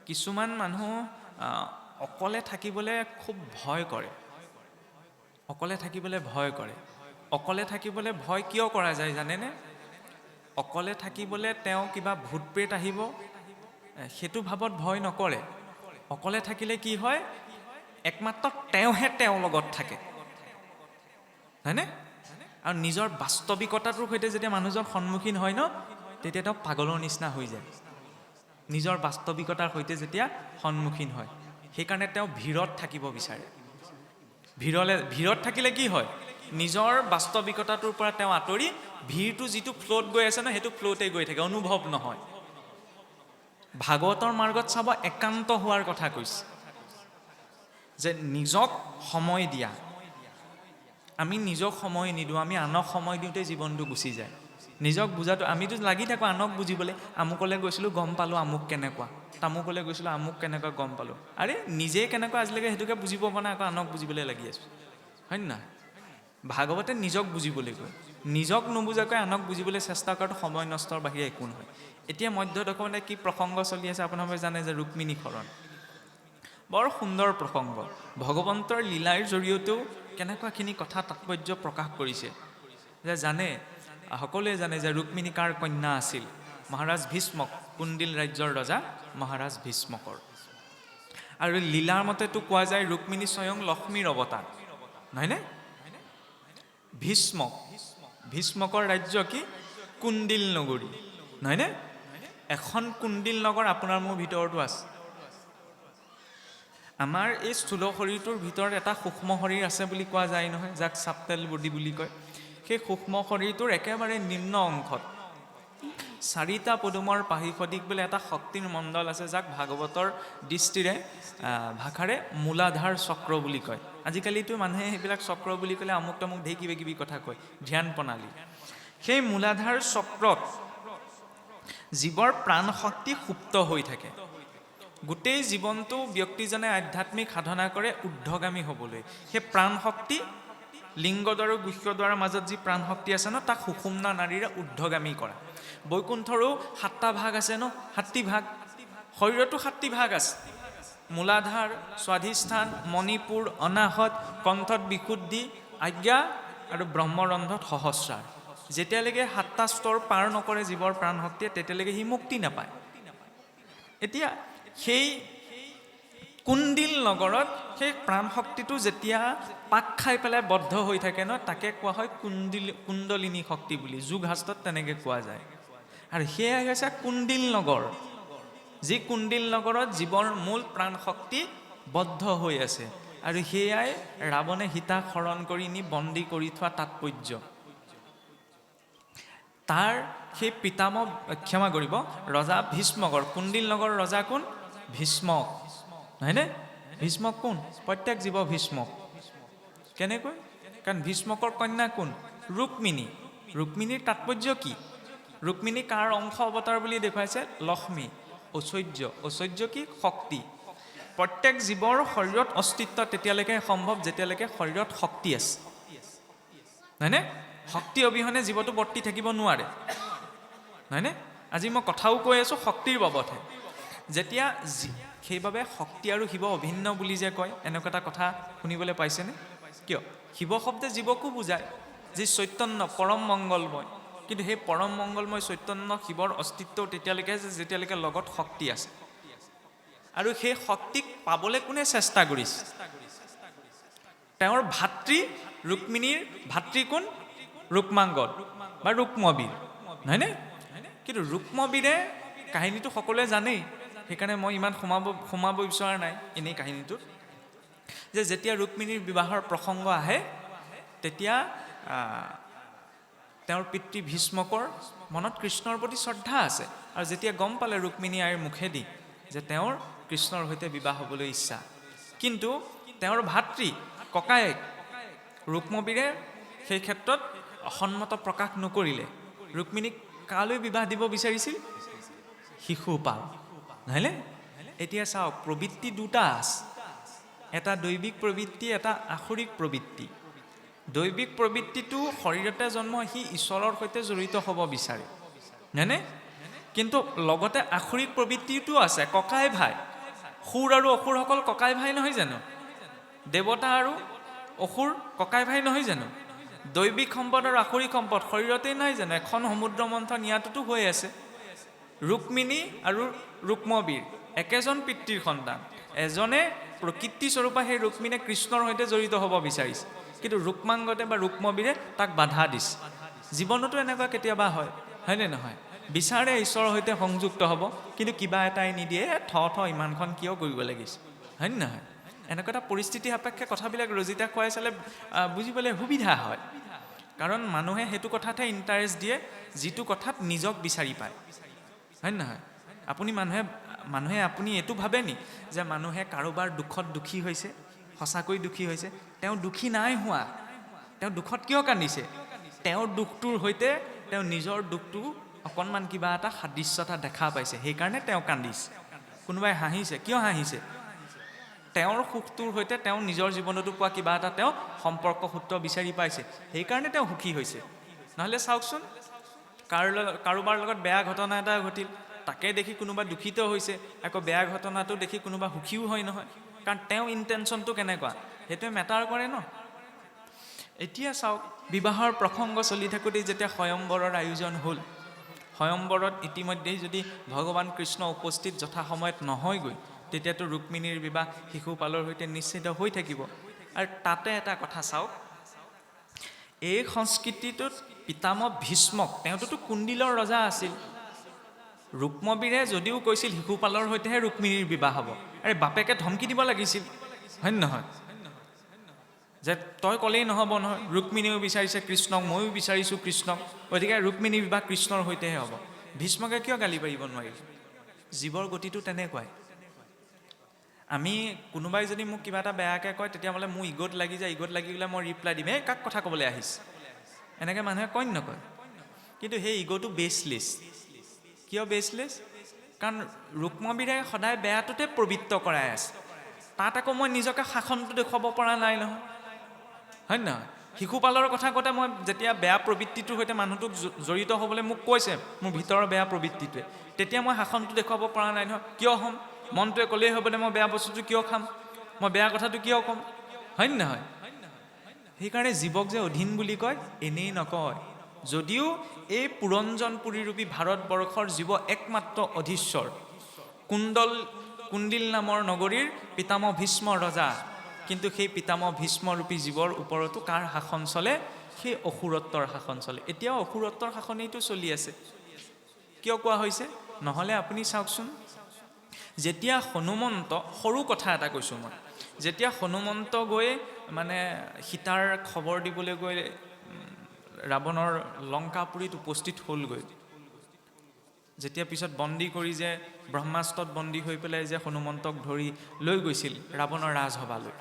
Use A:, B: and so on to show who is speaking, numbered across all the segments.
A: কিছুমান মানুহ অকলে থাকিবলৈ খুব ভয় কৰে। অকলে থাকিবলৈ ভয় কৰে। অকলে থাকিবলৈ ভয় কিয় কৰা যায় জানেনে? অকলে থাকিবলৈ তেওঁ কিবা ভূত প্ৰেত আহিব সেইটো ভাবত ভয় নকৰে। অকলে থাকিলে কি হয়, একমাত্ৰ তেওঁহে তেওঁৰ লগত থাকে, হয়নে? আৰু নিজৰ বাস্তৱিকতাটোৰ সৈতে যেতিয়া মানুহজন সন্মুখীন হয় ন, তেতিয়া তেওঁ পাগলৰ নিচিনা হৈ যায়। নিজৰ বাস্তৱিকতাৰ সৈতে যেতিয়া সন্মুখীন হয়, সেইকাৰণে তেওঁ ভিৰত থাকিব বিচাৰে। ভিৰত থাকিলে কি হয়, নিজৰ বাস্তৱিকতাটোৰ পৰা তেওঁ আঁতৰি ভিৰটো যিটো ফ্ল'ত গৈ আছে ন, সেইটো ফ্ল'তে গৈ থাকে, অনুভৱ নহয়। ভাগৱতৰ মাৰ্গত চাব একান্ত হোৱাৰ কথা কৈছে, যে নিজক সময় দিয়া। আমি নিজক সময় নিদিওঁ, আমি আনক সময় দিওঁতে জীৱনটো গুচি যায়। নিজক বুজাটো, আমিতো লাগি থাকোঁ আনক বুজিবলৈ। আমুকলৈ গৈছিলোঁ গম পালোঁ আমুক কেনেকুৱা, তামুকলৈ গৈছিলোঁ আমুক কেনেকুৱা গম পালোঁ। আৰে নিজে কেনেকুৱা আজিলৈকে সেইটোকে বুজিব পৰা নাই, আকৌ আনক বুজিবলৈ লাগি আছোঁ, হয় নে নহয়? ভাগৱতে নিজক বুজিবলৈ কয়। নিজক নুবুজাকৈ আনক বুজিবলৈ চেষ্টা কৰাটো সময় নষ্টৰ বাহিৰে একো নহয়। এতিয়া মধ্য দশমতে কি প্ৰসংগ চলি আছে আপোনালোকে জানে, যে ৰুক্মিণী হৰণ। বৰ সুন্দৰ প্ৰসংগ। ভগৱন্তৰ লীলাৰ জৰিয়তেও কেনেকুৱাখিনি কথা তাৎপৰ্য প্ৰকাশ কৰিছে, যে জানে, সকলোৱে জানে যে ৰুক্মিণী কাৰ কন্যা আছিল? মহাৰাজ ভীষ্মক, কুণ্ডিল ৰাজ্যৰ ৰজা মহাৰাজ ভীষ্মকৰ। আৰু লীলাৰ মতেতো কোৱা যায় ৰুক্মিণী স্বয়ং লক্ষ্মীৰ অৱতাৰ, নহয়নে? ভীষ্মকৰ ৰাজ্য কি? কুণ্ডিল নগৰী, নহয়নে? এখন কুণ্ডিল নগৰ আপোনাৰ মোৰ ভিতৰতো আছে। আমাৰ এই স্থূল শৰীৰটোৰ ভিতৰত এটা সূক্ষ্ম শৰীৰ আছে বুলি কোৱা যায় নহয়, যাক চাপটেল বডি বুলি কয়। সেই সূক্ষ্ম শৰীৰটোৰ একেবাৰে নিম্ন অংশত 4টা পদুমৰ পাহি সদৃশ বোলে এটা শক্তিৰ মণ্ডল আছে, যাক ভাগৱতৰ দৃষ্টিৰে ভাষাৰে মূলাধাৰ চক্ৰ বুলি কয়। আজিকালিতো মানুহে সেইবিলাক চক্ৰ বুলি ক'লে আমুক তামুক ঢেৰ কিবা কিবি কথা কয়, ধ্যান প্ৰণালী। সেই মূলাধাৰ চক্ৰত জীৱৰ প্ৰাণ শক্তি সুপ্ত হৈ থাকে। গোটেই জীৱনটো ব্যক্তিজনে আধ্যাত্মিক সাধনা কৰে ঊৰ্ধ্বগামী হ'বলৈ। সেই প্ৰাণ শক্তি লিংগদ্বাৰ আৰু গুহ্যদ্বাৰৰ মাজত যি প্ৰাণ শক্তি আছে ন, তাক সুষুম্না নাড়ীৰে ঊৰ্ধ্বগামী কৰা। বৈকুণ্ঠৰো 7টা ভাগ আছে ন, 7টি ভাগ। শৰীৰতো 7টি ভাগ আছে। মূলাধাৰ, স্বাধিষ্ঠান, মণিপুৰ, অনাহত, কণ্ঠত বিশুদ্ধি, আজ্ঞা আৰু ব্ৰহ্মৰন্ধ্ৰত সহস্ৰাৰ। যেতিয়ালৈকে 7টা স্তৰ পাৰ নকৰে জীৱৰ প্ৰাণ শক্তিয়ে, তেতিয়ালৈকে সি মুক্তি নাপায়। এতিয়া সেই কুণ্ডিল নগৰত সেই প্ৰাণ শক্তিটো যেতিয়া পাক খাই পেলাই বদ্ধ হৈ থাকে ন, তাকে কোৱা হয় কুণ্ডলিনী শক্তি বুলি। যোগ শাস্ত্ৰত তেনেকৈ কোৱা যায়। আৰু সেয়াই হৈছে কুণ্ডিল নগৰ, যি কুণ্ডিল নগৰত জীৱৰ মূল প্ৰাণ শক্তি বদ্ধ হৈ আছে। আৰু সেয়াই ৰাৱণে সীতাক হৰণ কৰি নি বন্দী কৰি থোৱা তাৎপৰ্য। তাৰ সেই পিতামহ, ক্ষমা কৰিব, ৰজা ভীষ্মকৰ। কুণ্ডিল নগৰ ৰজা কোন? ভীষ্মক, নহয়নে? ভীষ্মক কোন? প্ৰত্যেক জীৱ ভীষ্মক। কেনেকৈ? কাৰণ ভীষ্মকৰ কন্যা কোন? ৰুক্মিণী। ৰুক্মিণীৰ তাৎপৰ্য কি? ৰুক্মিণী কাৰ অংশ অৱতাৰ বুলি দেখুৱাইছে? লক্ষ্মী। ঐশ্বৰ্য কি? শক্তি। প্ৰত্যেক জীৱৰ শৰীৰত অস্তিত্ব তেতিয়ালৈকে সম্ভৱ যেতিয়ালৈকে শৰীৰত শক্তি আছে, নহয়নে? শক্তি অবিহনে জীৱটো বৰ্তি থাকিব নোৱাৰে, নহয়নে? আজি মই কথাও কৈ আছোঁ শক্তিৰ বাবদহে। যেতিয়া সেইবাবে শক্তি আৰু শিৱ অভিন্ন বুলি যে কয়, এনেকুৱা এটা কথা শুনিবলৈ পাইছেনে? কিয়? শিৱ শব্দে জীৱকো বুজায়, যি চৈতন্য পৰম মংগলময়। কিন্তু সেই পৰম মংগলময় চৈতন্য শিৱৰ অস্তিত্ব তেতিয়ালৈকে আছে যেতিয়ালৈকে লগত শক্তি আছে। আৰু সেই শক্তিক পাবলৈ কোনে চেষ্টা কৰিছে? তেওঁৰ ভাতৃ ৰুক্মিণীৰ ভাতৃ কোন? ৰুক্মাংগদ বা ৰুক্মবীৰ, নহয়নে? কিন্তু ৰুক্মবীৰে কাহিনীটো সকলোৱে জানেই, সেইকাৰণে মই ইমান সোমাব বিচৰা নাই এনেই কাহিনীটোত। যে যেতিয়া ৰুক্মিণীৰ বিবাহৰ প্ৰসংগ আহে, তেতিয়া তেওঁৰ পিতৃ ভীষ্মকৰ মনত কৃষ্ণৰ প্ৰতি শ্ৰদ্ধা আছে। আৰু যেতিয়া গম পালে ৰুক্মিণী আইৰ মুখেদি যে তেওঁৰ কৃষ্ণৰ সৈতে বিবাহ হ'বলৈ ইচ্ছা, কিন্তু তেওঁৰ ভাতৃ ককায়েক ৰুক্মবীৰে সেই ক্ষেত্ৰত অসন্মত প্ৰকাশ নকৰিলে। ৰুক্মিণীক কালৈ বিবাহ দিব বিচাৰিছিল? শিশুপাল, নহয়নে? এতিয়া চাওক, প্ৰবৃত্তি দুটা আছে, এটা দৈবিক প্ৰবৃত্তি, এটা আসুৰিক প্ৰবৃত্তি। দৈবিক প্ৰবৃত্তিটো শৰীৰতে জন্ম, সি ঈশ্বৰৰ সৈতে জড়িত হ'ব বিচাৰে, নহয়নে? কিন্তু লগতে আসুৰিক প্ৰবৃত্তিটো আছে, ককাই ভাই। সুৰ আৰু অসুৰসকল ককাই ভাই নহয় জানো? দেৱতা আৰু অসুৰ ককাই ভাই নহয় জানো? দৈবিক সম্পদ আৰু আসুৰিক সম্পদ শৰীৰতেই নাই জানো? এখন সমুদ্ৰ মন্থন ইয়াতোতো হৈ আছে। ৰুক্মিণী আৰু ৰুক্মবীৰ একেজন পিতৃৰ সন্তান। এজনে প্ৰকৃতি স্বৰূপা সেই ৰুক্মিণীয়ে কৃষ্ণৰ সৈতে জড়িত হ'ব বিচাৰিছে, কিন্তু ৰুক্মাংগতে বা ৰুক্মবীৰে তাক বাধা দিছে। জীৱনতো এনেকুৱা কেতিয়াবা হয়নে নহয়? বিচাৰে ঈশ্বৰৰ সৈতে সংযুক্ত হ'ব, কিন্তু কিবা এটাই নিদিয়ে, ইমানখন কিয় কৰিব লাগিছে, হয়নে নহয়? এনেকুৱা এটা পৰিস্থিতি সাপেক্ষে কথাবিলাক ৰজিতা খুৱাই চালে বুজিবলৈ সুবিধা হয়। কাৰণ মানুহে সেইটো কথাতহে ইণ্টাৰেষ্ট দিয়ে যিটো কথাত নিজক বিচাৰি পায়, হয়নে নহয়? মানুহে আপুনি এইটো ভাবে নি যে মানুহে কাৰোবাৰ দুখত দুখী হৈছে, সঁচাকৈ দুখী হৈছে? তেওঁ দুখী নাই হোৱা। তেওঁ দুখত কিয় কান্দিছে? তেওঁৰ দুখটোৰ সৈতে তেওঁ নিজৰ দুখটো অকণমান কিবা এটা সাদৃশ্যতা দেখা পাইছে, সেইকাৰণে তেওঁ কান্দিছে। কোনোবাই হাঁহিছে, কিয় হাঁহিছে? তেওঁৰ সুখটোৰ সৈতে তেওঁ নিজৰ জীৱনতো পোৱা কিবা এটা তেওঁ সম্পৰ্ক সূত্ৰ বিচাৰি পাইছে, সেইকাৰণে তেওঁ সুখী হৈছে। নহ'লে চাওকচোন, কাৰোবাৰ লগত বেয়া ঘটনা এটা ঘটিল, তাকে দেখি কোনোবা দুখিত হৈছে, আকৌ বেয়া ঘটনাটো দেখি কোনোবা সুখীও হয় নহয়। কাৰণ তেওঁ ইণ্টেনশ্যনটো কেনেকুৱা সেইটোৱে মেটাৰ কৰে ন। এতিয়া চাওক, বিবাহৰ প্ৰসংগ চলি থাকোঁতেই যেতিয়া স্বয়ম্বৰৰ আয়োজন হ'ল, স্বয়ম্বৰত ইতিমধ্যেই যদি ভগৱান কৃষ্ণ উপস্থিত যথা সময়ত নহয়গৈ, তেতিয়াতো ৰুক্মিণীৰ বিবাহ শিশুপালৰ সৈতে নিশ্চিত হৈ থাকিব। আৰু তাতে এটা কথা চাওক, এই সংস্কৃতিটোত পিতামহ ভীষ্মক, তেওঁতো কুণ্ডিলৰ ৰজা আছিল। ৰুক্মবীৰে যদিও কৈছিল শিশুপালৰ সৈতেহে ৰুক্মিণীৰ বিবাহ হ'ব, আৰে বাপেকে ধমকি দিব লাগিছিল, হয়নে নহয়? যে তই ক'লেই নহ'ব নহয়, ৰুক্মিণীও বিচাৰিছে কৃষ্ণক, ময়ো বিচাৰিছোঁ কৃষ্ণক, গতিকে ৰুক্মিণীৰ বিবাহ কৃষ্ণৰ সৈতেহে হ'ব। ভীষ্মকে কিয় গালি পাৰিব নোৱাৰিল? জীৱৰ গতিটো তেনেকুৱাই। আমি কোনোবাই যদি মোক কিবা এটা বেয়াকৈ কয়, তেতিয়া বোলে মোৰ ইগত লাগি যায়, ইগত লাগি গ'লে মই ৰিপ্লাই দিম, এই কাক কথা ক'বলৈ আহিছে, এনেকৈ মানুহে কয় নকয়? কিন্তু সেই ইগ'টো বেচলেছ। কিয় বেচলেছ? কাৰণ ৰুক্মবীৰে সদায় বেয়াটোতে প্ৰবৃত্ত কৰাই আছে। তাত আকৌ মই নিজকে শাসনটো দেখুৱাব পৰা নাই নহয়, হয় নহয়? শিশুপালৰ কথা কওঁতে মই যেতিয়া বেয়া প্ৰবৃত্তিটোৰ সৈতে মানুহটোক জড়িত হ'বলৈ মোক কৈছে, মোৰ ভিতৰৰ বেয়া প্ৰবৃত্তিটোৱে, তেতিয়া মই শাসনটো দেখুৱাব পৰা নাই নহয়। কিয় হ'ম? মনটোৱে ক'লেই হ'বনে মই বেয়া বস্তুটো কিয় খাম, মই বেয়া কথাটো কিয় ক'ম, হয়নে নহয়? সেইকাৰণে জীৱক যে অধীন বুলি কয়, এনেই নকয়। যদিও এই পুৰঞ্জনপুৰীৰূপী ভাৰতবৰ্ষৰ জীৱ একমাত্ৰ অধীশ্বৰ, কুণ্ডিল নামৰ নগৰীৰ পিতামহ ভীষ্ম ৰজা, কিন্তু সেই পিতামহ ভীষ্মৰূপী জীৱৰ ওপৰতো কাৰ শাসন চলে? সেই অসুৰত্বৰ শাসন চলে। এতিয়াও অসুৰত্বৰ শাসনেইটো চলি আছে। কিয় কোৱা হৈছে? নহ'লে আপুনি চাওকচোন, যেতিয়া হনুমন্ত, সৰু কথা এটা কৈছোঁ মই, যেতিয়া হনুমন্ত গৈ মানে সীতাৰ খবৰ দিবলৈ গৈ ৰাৱণৰ লংকাপুৰীত উপস্থিত হ'লগৈ, যেতিয়া পিছত বন্দী কৰি যে ব্ৰহ্মাস্ত্ৰত বন্দী হৈ পেলাই যে হনুমন্তক ধৰি লৈ গৈছিল ৰাৱণৰ ৰাজসভালৈ,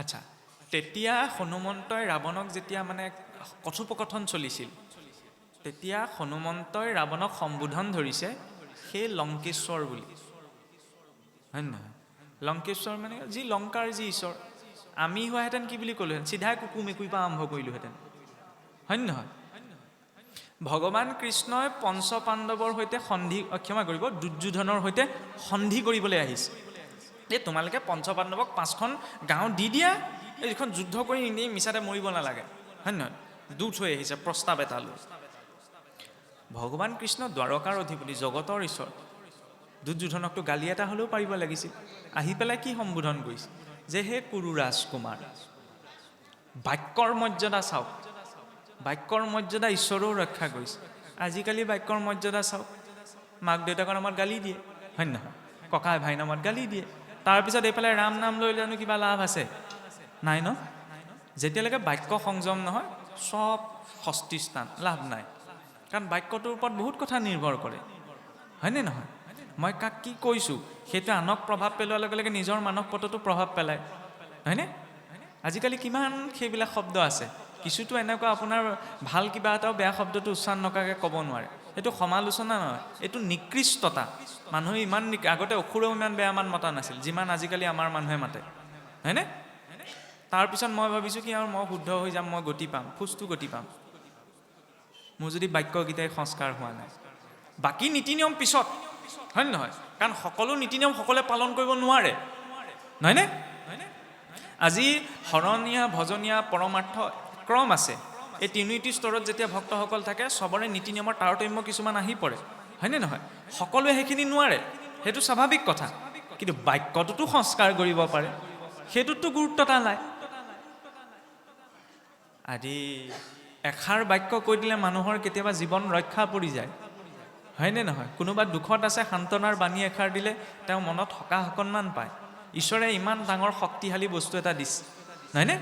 A: আচ্ছা, তেতিয়া হনুমন্তই ৰাৱণক যেতিয়া মানে কথোপকথন চলিছিল, তেতিয়া হনুমন্তই ৰাৱণক সম্বোধন ধৰিছে সেই লংকেশ্বৰ বুলি, হয় নহয়? লংকেশ্বৰ মানে যি লংকাৰ যি ঈশ্বৰ। আমি হোৱাহেঁতেন কি বুলি ক'লোহেঁতেন? চিধাই কুকুৰ মেকুৰীৰ পৰা আৰম্ভ কৰিলোহেঁতেন, হয় নহয়? ভগৱান কৃষ্ণই পঞ্চপাণ্ডৱৰ সৈতে ক্ষমা কৰিব, দুৰ্যোধনৰ সৈতে সন্ধি কৰিবলৈ আহিছে। এই তোমালোকে পঞ্চপাণ্ডৱক 5খন গাঁও দি দিয়া, এইখন যুদ্ধ কৰি এনেই মিছাতে মৰিব নালাগে, হয় নহয়? দূত হৈ আহিছে প্ৰস্তাৱ এটা লৈ। ভগৱান কৃষ্ণ দ্বাৰকাৰ অধিপতি, জগতৰ ঈশ্বৰ। দুৰ্যোধনকতো গালি এটা হ'লেও পাৰিব লাগিছিল। আহি পেলাই কি সম্বোধন কৰিছে? যে হে কুৰু ৰাজকুমাৰ। বাক্যৰ মৰ্যাদা চাওক, বাক্যৰ মৰ্যাদা ঈশ্বৰেও ৰক্ষা কৰিছে। আজিকালি বাক্যৰ মৰ্যাদা চাওক, মাক দেউতাকৰ নামত গালি দিয়ে, হয় নহয়? ককাই ভাই নামত গালি দিয়ে। তাৰপিছত এইফালে ৰাম নাম লৈ জানো কিবা লাভ আছে? নাই ন? যেতিয়ালৈকে বাক্য সংযম নহয়, চব সস্তিস্থান, লাভ নাই। কাৰণ বাক্যটোৰ ওপৰত বহুত কথা নিৰ্ভৰ কৰে, হয়নে নহয়? মই কাক কি কৈছোঁ সেইটো আনক প্ৰভাৱ পেলোৱাৰ লগে লগে নিজৰ মানৱ পটতো প্ৰভাৱ পেলায়, হয়নে? আজিকালি কিমান সেইবিলাক শব্দ আছে, কিছুতো এনেকুৱা আপোনাৰ ভাল কিবা এটাও বেয়া শব্দটো উচ্চাৰণ নকৰাকৈ ক'ব নোৱাৰে। এইটো সমালোচনা নহয়, এইটো নিকৃষ্টতা। মানুহে ইমান আগতে অসুৰেও ইমান বেয়া মান মতা নাছিল যিমান আজিকালি আমাৰ মানুহে মাতে, হয়নে? তাৰপিছত মই ভাবিছোঁ কি আৰু মই শুদ্ধ হৈ যাম, মই গতি পাম, খোজটো গতি পাম, মোৰ যদি বাক্যকেইটাই সংস্কাৰ হোৱা নাই। বাকী নীতি নিয়ম পিছত, হয় নহয়? কাৰণ সকলো নীতি নিয়ম সকলোৱে পালন কৰিব নোৱাৰে, নহয়নে? আজি শৰণীয়া, ভজনীয়া, পৰমাৰ্থ ক্ৰম আছে। এই তিনিটি স্তৰত যেতিয়া ভক্তসকল থাকে চবৰে নীতি নিয়মৰ তাৰতম্য কিছুমান আহি পৰে, হয়নে নহয়? সকলোৱে সেইখিনি নোৱাৰে, সেইটো স্বাভাৱিক কথা। কিন্তু বাক্যটোতো সংস্কাৰ কৰিব পাৰে, সেইটোতো গুৰুত্ব এটা নাই। আদি এষাৰ বাক্য কৈ দিলে মানুহৰ কেতিয়াবা জীৱন ৰক্ষা পৰি যায়, হয়নে নহয়? কোনোবা দুখত আছে, সান্তনাৰ বাণী এষাৰ দিলে তেওঁ মনত সকাহ অকণমান পায়। ঈশ্বৰে ইমান ডাঙৰ শক্তিশালী বস্তু এটা দিছে, নহয়নে?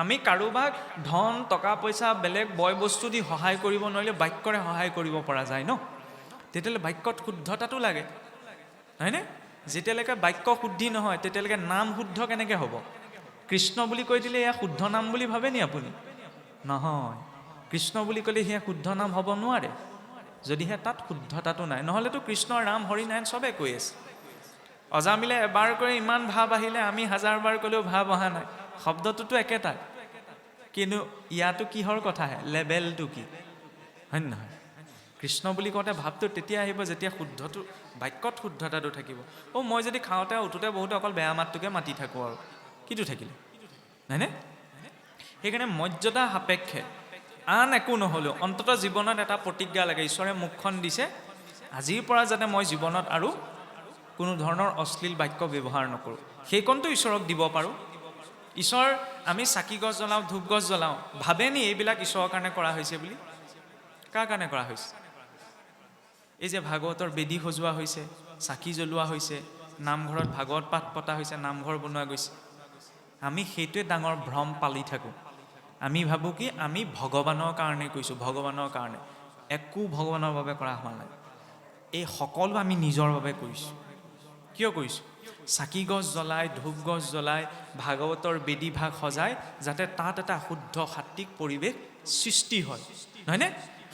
A: আমি কাৰোবাক ধন, টকা পইচা, বেলেগ বয় বস্তু দি সহায় কৰিব নোৱাৰিলে বাক্যৰে সহায় কৰিব পৰা যায় ন? তেতিয়াহ'লে বাক্যত শুদ্ধতাটো লাগে, হয়নে? যেতিয়ালৈকে বাক্য শুদ্ধি নহয় তেতিয়ালৈকে নাম শুদ্ধ কেনেকৈ হ'ব? কৃষ্ণ বুলি কৈ দিলে এয়া শুদ্ধ নাম বুলি ভাবে নি আপুনি? নহয়, কৃষ্ণ বুলি ক'লে সেয়া শুদ্ধ নাম হ'ব নোৱাৰে যদিহে তাত শুদ্ধতাটো নাই। নহ'লেতো কৃষ্ণৰ ৰাম হৰি নাৰায়ণ চবে কৈ আছে। অজামিলে এবাৰ কৰি ইমান ভাৱ আহিলে, আমি হাজাৰবাৰ ক'লেও ভাৱ অহা নাই। শব্দটোতো একেটাই, কিন্তু ইয়াতো কিহৰ কথাহে? লেবেলটো কি, হয় নহয়? কৃষ্ণ বুলি কওঁতে ভাৱটো তেতিয়া আহিব যেতিয়া শুদ্ধটো, বাক্যত শুদ্ধতাটো থাকিব। মই যদি খাওঁতে উঠোতে বহুতে অকল বেয়া মাতটোকে মাতি থাকোঁ আৰু কিটো থাকিলে, নহয়নে? সেইকাৰণে মৰ্যাদা সাপেক্ষে আন একো নহ'লেও অন্ততঃ জীৱনত এটা প্ৰতিজ্ঞা লাগে। ঈশ্বৰে মুখখন দিছে, আজিৰ পৰা যাতে মই জীৱনত আৰু কোনো ধৰণৰ অশ্লীল বাক্য ব্যৱহাৰ নকৰোঁ, সেইকণটো ঈশ্বৰক দিব পাৰোঁ। ঈশ্বৰ, আমি চাকি গছ জ্বলাওঁ, ধূপ গছ জ্বলাওঁ, ভাবেনি এইবিলাক ঈশ্বৰৰ কাৰণে কৰা হৈছে বুলি? কাৰ কাৰণে কৰা হৈছে? এই যে ভাগৱতৰ বেদী সজোৱা হৈছে, চাকি জ্বলোৱা হৈছে, নামঘৰত ভাগৱত পাঠ পতা হৈছে, নামঘৰ বনোৱা গৈছে, আমি সেইটোৱে ডাঙৰ ভ্ৰম পালি থাকোঁ। আমি ভাবোঁ কি আমি ভগৱানৰ কাৰণে কৈছোঁ, ভগৱানৰ কাৰণে। একো ভগৱানৰ বাবে কৰা হোৱা নাই, এই সকলো আমি নিজৰ বাবে কৰিছোঁ। কিয় কৰিছোঁ? চাকি গছ জ্বলাই, ধূপ গছ জ্বলাই, ভাগৱতৰ বেদী ভাগ সজাই, যাতে তাত এটা শুদ্ধ সাত্বিক পৰিৱেশ সৃষ্টি হয়, নহয়নে?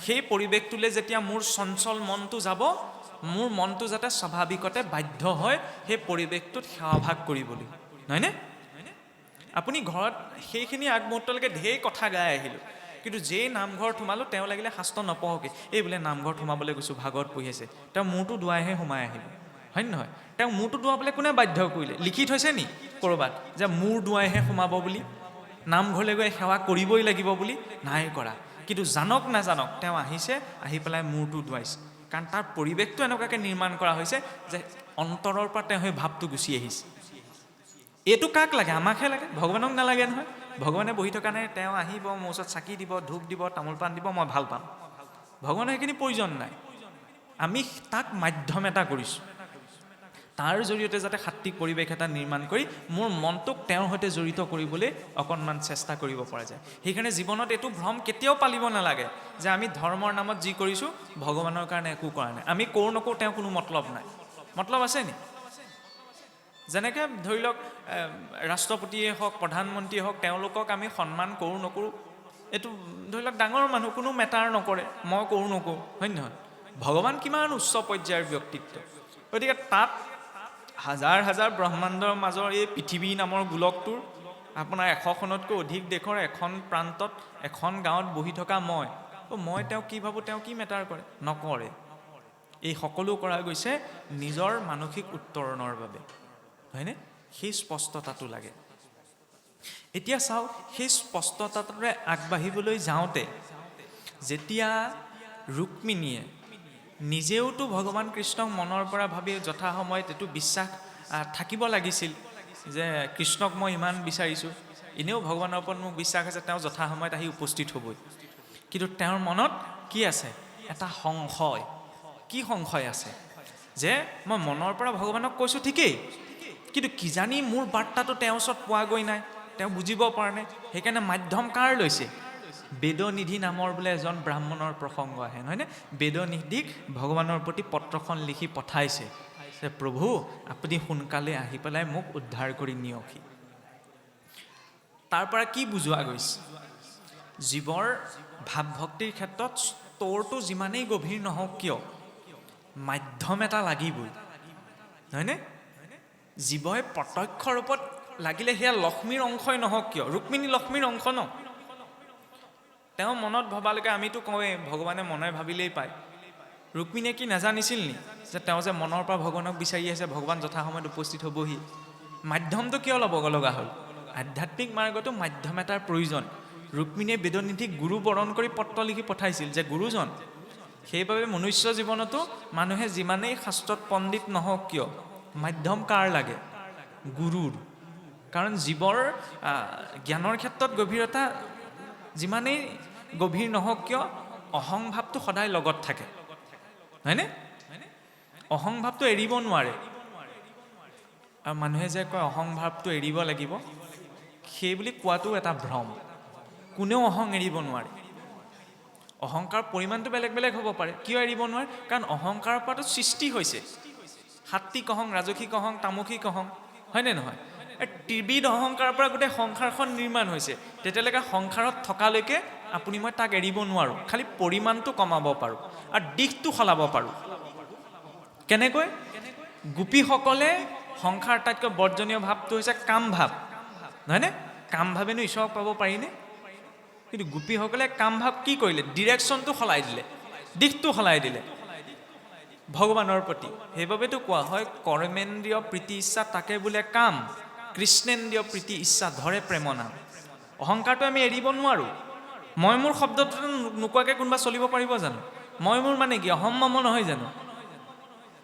A: সেই পৰিৱেশটোলৈ যেতিয়া মোৰ চঞ্চল মনটো যাব, মোৰ মনটো যাতে স্বাভাৱিকতে বাধ্য হয় সেই পৰিৱেশটোত সেৱাভাগ কৰিবলৈ, নহয়নে? আপুনি ঘৰত সেইখিনি আগমুহূৰ্তলৈকে ঢেৰ কথা গাই আহিলোঁ, কিন্তু যেই নামঘৰত সোমালোঁ তেওঁ লাগিলে শাস্ত্ৰ নপঢ়কে, এই বোলে নামঘৰত সোমাবলৈ গৈছোঁ, ভাগৱত পঢ়ি আছে, তেওঁ মূৰটো দুৱাইহে সোমাই আহিব, হয় নহয়? তেওঁ মূৰটো দুৱাবলৈ কোনে বাধ্য কৰিলে? লিখি থৈছে নি ক'ৰবাত যে মূৰ দুৱাইহে সোমাব বুলি, নামঘৰলৈ গৈ সেৱা কৰিবই লাগিব বুলি? নাই কৰা। কিন্তু জানক নাজানক তেওঁ আহিছে, আহি পেলাই মূৰটো দুৱাইছে, কাৰণ তাৰ পৰিৱেশটো এনেকুৱাকৈ নিৰ্মাণ কৰা হৈছে যে অন্তৰৰ পৰা তেওঁ সেই ভাৱটো গুচি আহিছে। এইটো কাক লাগে? আমাকহে লাগে, ভগৱানক নালাগে নহয়। ভগৱানে বহি থকা নাই, তেওঁ আহিব, মোৰ ওচৰত চাকি দিব, ধূপ দিব, তামোল পাণ দিব, মই ভাল পাম। ভগৱানৰ সেইখিনি প্ৰয়োজন নাই। আমি তাক মাধ্যম এটা কৰিছোঁ, তাৰ জৰিয়তে যাতে সাত্বিক পৰিৱেশ এটা নিৰ্মাণ কৰি মোৰ মনটোক তেওঁৰ সৈতে জড়িত কৰিবলৈ অকণমান চেষ্টা কৰিব পৰা যায়। সেইকাৰণে জীৱনত এইটো ভ্ৰম কেতিয়াও পালিব নালাগে যে আমি ধৰ্মৰ নামত যি কৰিছোঁ ভগৱানৰ কাৰণে একো কৰা নাই, আমি কৰোঁ নকৰোঁ তেওঁ কোনো মতলব নাই। মতলব আছে নি? যেনেকৈ ধৰি লওক ৰাষ্ট্ৰপতিয়ে হওক, প্ৰধানমন্ত্ৰীয়ে হওক, তেওঁলোকক আমি সন্মান কৰোঁ নকৰোঁ এইটো ধৰি লওক ডাঙৰ মানুহ, কোনো মেটাৰ নকৰে, মই কৰোঁ নকৰোঁ, হয় নহয়? ভগৱান কিমান উচ্চ পৰ্যায়ৰ ব্যক্তিত্ব, গতিকে তাত হাজাৰ হাজাৰ ব্ৰহ্মাণ্ডৰ মাজৰ এই পৃথিৱী নামৰ গোলকটোৰ আপোনাৰ 100খনতকৈ অধিক দেশৰ এখন প্ৰান্তত এখন গাঁৱত বহি থকা মই তেওঁ কি ভাবোঁ, তেওঁ কি মেটাৰ কৰে? নকৰে। এই সকলো কৰা গৈছে নিজৰ মানসিক উত্তৰণৰ বাবে, হয়নে? সেই স্পষ্টতাটো লাগে। এতিয়া চাওক, সেই স্পষ্টতাটোৰে আগবাঢ়িবলৈ যাওঁতে যেতিয়া ৰুক্মিণীয়ে নিজেওতো ভগৱান কৃষ্ণক মনৰ পৰা ভাবি যথাসময়ত এইটো বিশ্বাস থাকিব লাগিছিল যে কৃষ্ণক মই ইমান বিচাৰিছোঁ, এনেও ভগৱানৰ ওপৰত মোক বিশ্বাস আছে, তেওঁ যথাসময়ত আহি উপস্থিত হ'বই। কিন্তু তেওঁৰ মনত কি আছে? এটা সংশয়। কি সংশয় আছে? যে মই মনৰ পৰা ভগৱানক কৈছোঁ ঠিকেই, কিন্তু কিজানি মোৰ বাৰ্তাটো তেওঁৰ ওচৰত পোৱাগৈ নাই, তেওঁ বুজিব পৰা নাই। সেইকাৰণে মাধ্যম কাৰ লৈছে? বেদনিধি নামৰ বোলে এজন ব্ৰাহ্মণৰ প্ৰসংগ আহে, নহয়নে? বেদনিধিক ভগৱানৰ প্ৰতি পত্ৰখন লিখি পঠাইছে যে প্ৰভু আপুনি সোনকালে আহি পেলাই মোক উদ্ধাৰ কৰি নিয়কহি। তাৰ পৰা কি বুজোৱা গৈছে? জীৱৰ ভাৱ ভক্তিৰ ক্ষেত্ৰত স্তৰটো যিমানেই গভীৰ নহওক কিয় মাধ্যম এটা লাগিবই, নহয়নে? জীৱই প্ৰত্যক্ষ ৰূপত লাগিলে সেয়া লক্ষ্মীৰ অংশই নহওক কিয়, ৰুক্মিণী লক্ষ্মীৰ অংশ ন, তেওঁ মনত ভবালৈকে আমিতো কওঁৱেই ভগৱানে মনে ভাবিলেই পায়, ৰুক্মিণীয়ে কি নাজানিছিল নি যে তেওঁ যে মনৰ পৰা ভগৱানক বিচাৰি আছে, ভগৱান যথাসময়ত উপস্থিত হ'বহি? মাধ্যমটো কিয় ল'ব লগা হ'ল? আধ্যাত্মিক মাৰ্গতো মাধ্যম এটাৰ প্ৰয়োজন। ৰুক্মিণীয়ে বেদনিধিক গুৰু বৰণ কৰি পত্ৰ লিখি পঠাইছিল যে গুৰুজন। সেইবাবে মনুষ্য জীৱনতো মানুহে যিমানেই শাস্ত্ৰত পণ্ডিত নহওক কিয়, মাধ্যম কাৰ লাগে? গুৰুৰ। কাৰণ জীৱৰ জ্ঞানৰ ক্ষেত্ৰত গভীৰতা যিমানেই গভীৰ নহওক কিয়, অহংভাৱটো সদায় লগত থাকে, হয়নে? অহংভাৱটো এৰিব নোৱাৰে। আৰু মানুহে যে কয় অহংভাৱটো এৰিব লাগিব, সেই বুলি কোৱাটো এটা ভ্ৰম। কোনেও অহং এৰিব নোৱাৰে। অহংকাৰ পৰিমাণটো বেলেগ বেলেগ হ'ব পাৰে। কিয় এৰিব নোৱাৰে? কাৰণ অহংকাৰৰ পৰাটো সৃষ্টি হৈছে। সাত্বিক অহং, ৰাজসিক অহং, তামসিক অহং, হয়নে নহয়? ত্ৰিবিধ অহংকাৰৰ পৰা গোটেই সংসাৰখন নিৰ্মাণ হৈছে। তেতিয়ালৈকে সংসাৰত থকালৈকে আপুনি মই তাক এৰিব নোৱাৰোঁ। খালি পৰিমাণটো কমাব পাৰোঁ আৰু দিশটো সলাব পাৰোঁ। কেনেকৈ? গোপীসকলে সংসাৰ আটাইতকৈ বৰ্জনীয় ভাৱটো হৈছে কাম ভাৱ, নহয়নে? কাম ভাৱেনো ঈশ্বৰক পাব পাৰিনে? কিন্তু গোপীসকলে কাম ভাৱ কি কৰিলে? ডিৰেকশ্যনটো সলাই দিলে, দিশটো সলাই দিলে ভগৱানৰ প্ৰতি। সেইবাবেতো কোৱা হয় কৰ্মেন্দ্ৰিয় প্ৰীতি ইচ্ছা তাকে বোলে কাম, কৃষ্ণেন্দ্ৰিয় প্ৰীতি ইচ্ছা ধৰে প্ৰেম নাম। অহংকাৰটো আমি এৰিব নোৱাৰোঁ। মই মোৰ শব্দটো নোকোৱাকৈ কোনোবা চলিব পাৰিব জানো? মই মোৰ মানে কি? অহম মম নহয় জানো?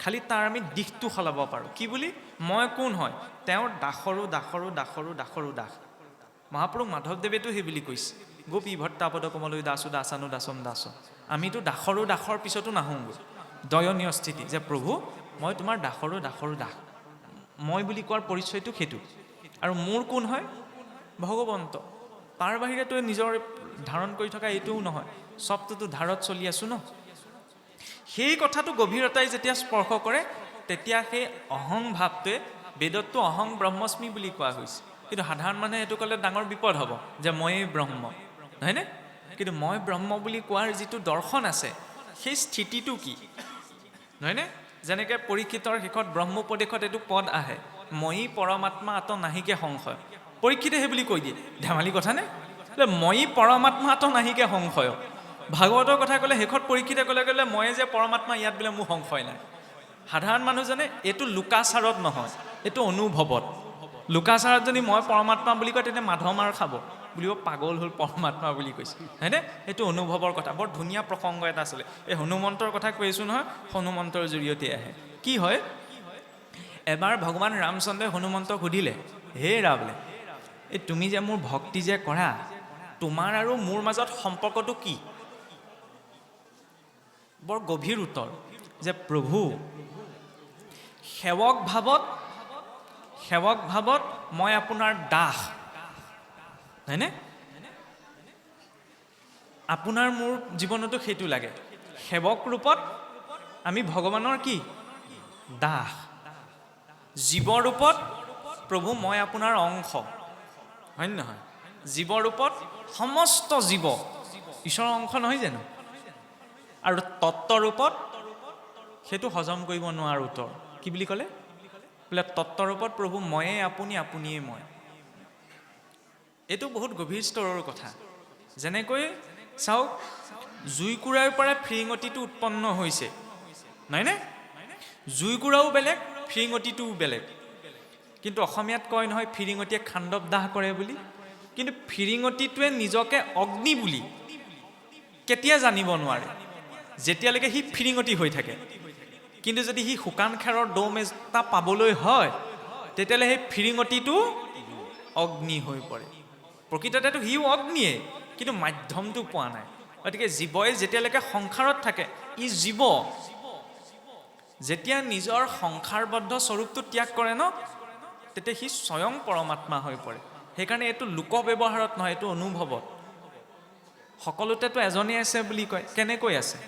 A: খালি তাৰ আমি দিশটো সলাব পাৰোঁ। কি বুলি? মই কোন হয়? তেওঁৰ দাসৰো দাসৰো দাসৰো দাসৰো দাস। মহাপুৰুষ মাধৱদেৱেতো সেই বুলি কৈছে, গোপী ভট্টাপদ কমলৈ দাসো দাসানো দাসম দাস। আমিতো দাসৰো দাসৰ পিছতো নাহোঁগৈ। দয়নীয় স্থিতি যে প্ৰভু মই তোমাৰ দাসৰো দাসৰো দাস। মই বুলি কোৱাৰ পৰিচয়টো সেইটো। আৰু মোৰ কোন হয়? ভগৱন্ত। তাৰ বাহিৰেতো নিজৰ ধাৰণ কৰি থকা এইটোও নহয়, চবটোতো ধাৰত চলি আছোঁ ন। সেই কথাটো গভীৰতাই যেতিয়া স্পৰ্শ কৰে, তেতিয়া সেই অহং ভাৱটোৱে, বেদতটো অহং ব্ৰহ্মস্মি বুলি কোৱা হৈছে, কিন্তু সাধাৰণ মানুহে এইটো ক'লে ডাঙৰ বিপদ হ'ব যে ময়েই ব্ৰহ্ম, নহয়নে? কিন্তু মই ব্ৰহ্ম বুলি কোৱাৰ যিটো দৰ্শন আছে, সেই স্থিতিটো কি, নহয়নে? যেনেকৈ পৰীক্ষিতৰ শেষত ব্ৰহ্মোপদেশত এইটো পদ আহে, ময়ি পৰমাত্মা আত নাহিকে সংশয়। পৰীক্ষিতে সেই বুলি কৈ দিয়ে, ধেমালি কথা নে? ময়ি পৰমাত্মা আত নাহিকে সংশয়। ভাগৱতৰ কথা ক'লে শেষত পৰীক্ষিতে ক'লে ময়ে যে পৰমাত্মা, ইয়াত বোলে মোৰ সংশয় নাই। সাধাৰণ মানুহজনে এইটো লোকাচাৰত নহয়, এইটো অনুভৱত। লোকাচাৰত যদি মই পৰমাত্মা বুলি কয় তেতিয়া মাধ মাৰ খাব, বুলিব পাগল হ'ল পৰমাত্মা বুলি কৈছে, হয়নে? এইটো অনুভৱৰ কথা। বৰ ধুনীয়া প্ৰসংগ এটা আছিলে। এই হনুমন্তৰ কথা কৈ আছোঁ নহয়, হনুমন্তৰ জৰিয়তে আহে। কি হয়? এবাৰ ভগৱান ৰামচন্দ্ৰই হনুমন্তক সুধিলে, হে ৰাবলে, এই তুমি যে মোৰ ভক্তি যে কৰা, তোমাৰ আৰু মোৰ মাজত সম্পৰ্কটো কি? বৰ গভীৰ উত্তৰ যে প্ৰভু সেৱক ভাৱত মই আপোনাৰ দাস, হয়নে? আপোনাৰ মোৰ জীৱনতো সেইটো লাগে। সেৱক ৰূপত আমি ভগৱানৰ কি? দাস। জীৱ ৰূপত প্ৰভু মই আপোনাৰ অংশ, হয় নহয়? জীৱ ৰূপত সমস্ত জীৱ ঈশ্বৰৰ অংশ নহয় জানো? আৰু তত্ত্বৰূপত সেইটো হজম কৰিব নোৱাৰো উত্তৰ। কি বুলি ক'লে? বোলে তত্ত্বৰূপত প্ৰভু ময়ে আপুনি, আপুনিয়ে মই। এইটো বহুত গভীৰ স্তৰৰ কথা। যেনেকৈ চাওক, জুইকুৰাৰ পৰা ফিৰিঙতিটো উৎপন্ন হৈছে, নহয়নে? জুইকুৰাও বেলেগ, ফিৰিঙতিটোও বেলেগ। কিন্তু অসমীয়াত কয় নহয় ফিৰিঙতিয়ে খাণ্ডৱ দাহ কৰে বুলি। কিন্তু ফিৰিঙতিটোৱে নিজকে অগ্নি বুলি কেতিয়া জানিব নোৱাৰে? যেতিয়ালৈকে সি ফিৰিঙতি হৈ থাকে। কিন্তু যদি সি শুকান খেৰৰ দম এটা পাবলৈ হয়, তেতিয়াহ'লে সেই ফিৰিঙতিটো অগ্নি হৈ পৰে। প্ৰকৃততেতো সিও অগ্নিয়ে, কিন্তু মাধ্যমটো পোৱা নাই। গতিকে জীৱই যেতিয়ালৈকে সংসাৰত থাকে, ই জীৱ। যেতিয়া নিজৰ সংসাৰবদ্ধ স্বৰূপটো ত্যাগ কৰে ন, তেতিয়া সি স্বয়ং পৰমাত্মা হৈ পৰে। সেইকাৰণে এইটো লোক ব্যৱহাৰত নহয়, এইটো অনুভৱত। সকলোতেতো এজনেই আছে বুলি কয়। কেনেকৈ আছে?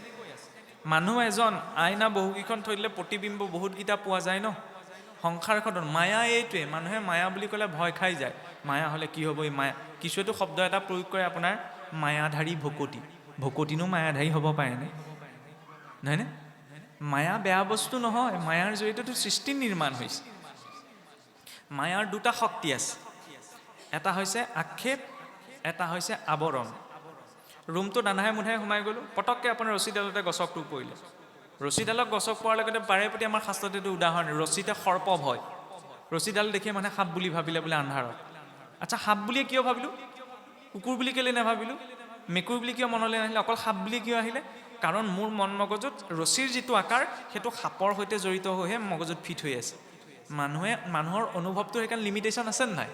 A: মানুহ এজন, আইনা বহুকেইখন থৈ দিলে প্ৰতিবিম্ব বহুতকেইটা পোৱা যায় ন। সংসাৰখনত মায়া এইটোৱে। মানুহে মায়া বুলি ক'লে ভয় খাই যায়। মায়া হ'লে কি হ'ব? এই মায়া, কিছুৱেতো শব্দ এটা প্ৰয়োগ কৰে আপোনাৰ, মায়াধাৰী ভকতি। ভকতিনো মায়াধাৰী হ'ব পাৰেনে? নহয়নে? মায়া বেয়া বস্তু নহয়, মায়াৰ জৰিয়তেতো সৃষ্টি নিৰ্মাণ হৈছে। মায়াৰ দুটা শক্তি আছে, এটা হৈছে আক্ষেপ, এটা হৈছে আৱৰণ। ৰুমটোত আন্ধাৰে মুন্ধাৰে সোমাই গ'লোঁ, পটককৈ আপোনাৰ ৰছীডালতে গছকটো পৰিলে, ৰছীডালক গছক পোৱাৰ লগতে বাৰে প্ৰতি আমাৰ শাস্ত্ৰত এইটো উদাহৰণ, ৰছীতে সৰ্প ভয়। ৰছীডাল দেখিয়ে মানে সাপ বুলি ভাবিলে বোলে আন্ধাৰত। আচ্ছা, সাপ বুলিয়ে কিয় ভাবিলোঁ? কুকুৰ বুলি কেলৈ নাভাবিলোঁ? মেকুৰী বুলি কিয় মনলৈ নাহিলে? অকল সাপ বুলি কিয় আহিলে? কাৰণ মোৰ মন মগজুত ৰছীৰ যিটো আকাৰ সেইটো সাপৰ সৈতে জড়িত হৈহে মগজুত ফিট হৈ আছে। মানুহৰ অনুভৱটো সেইকাৰণে লিমিটেশ্যন আছে নাই?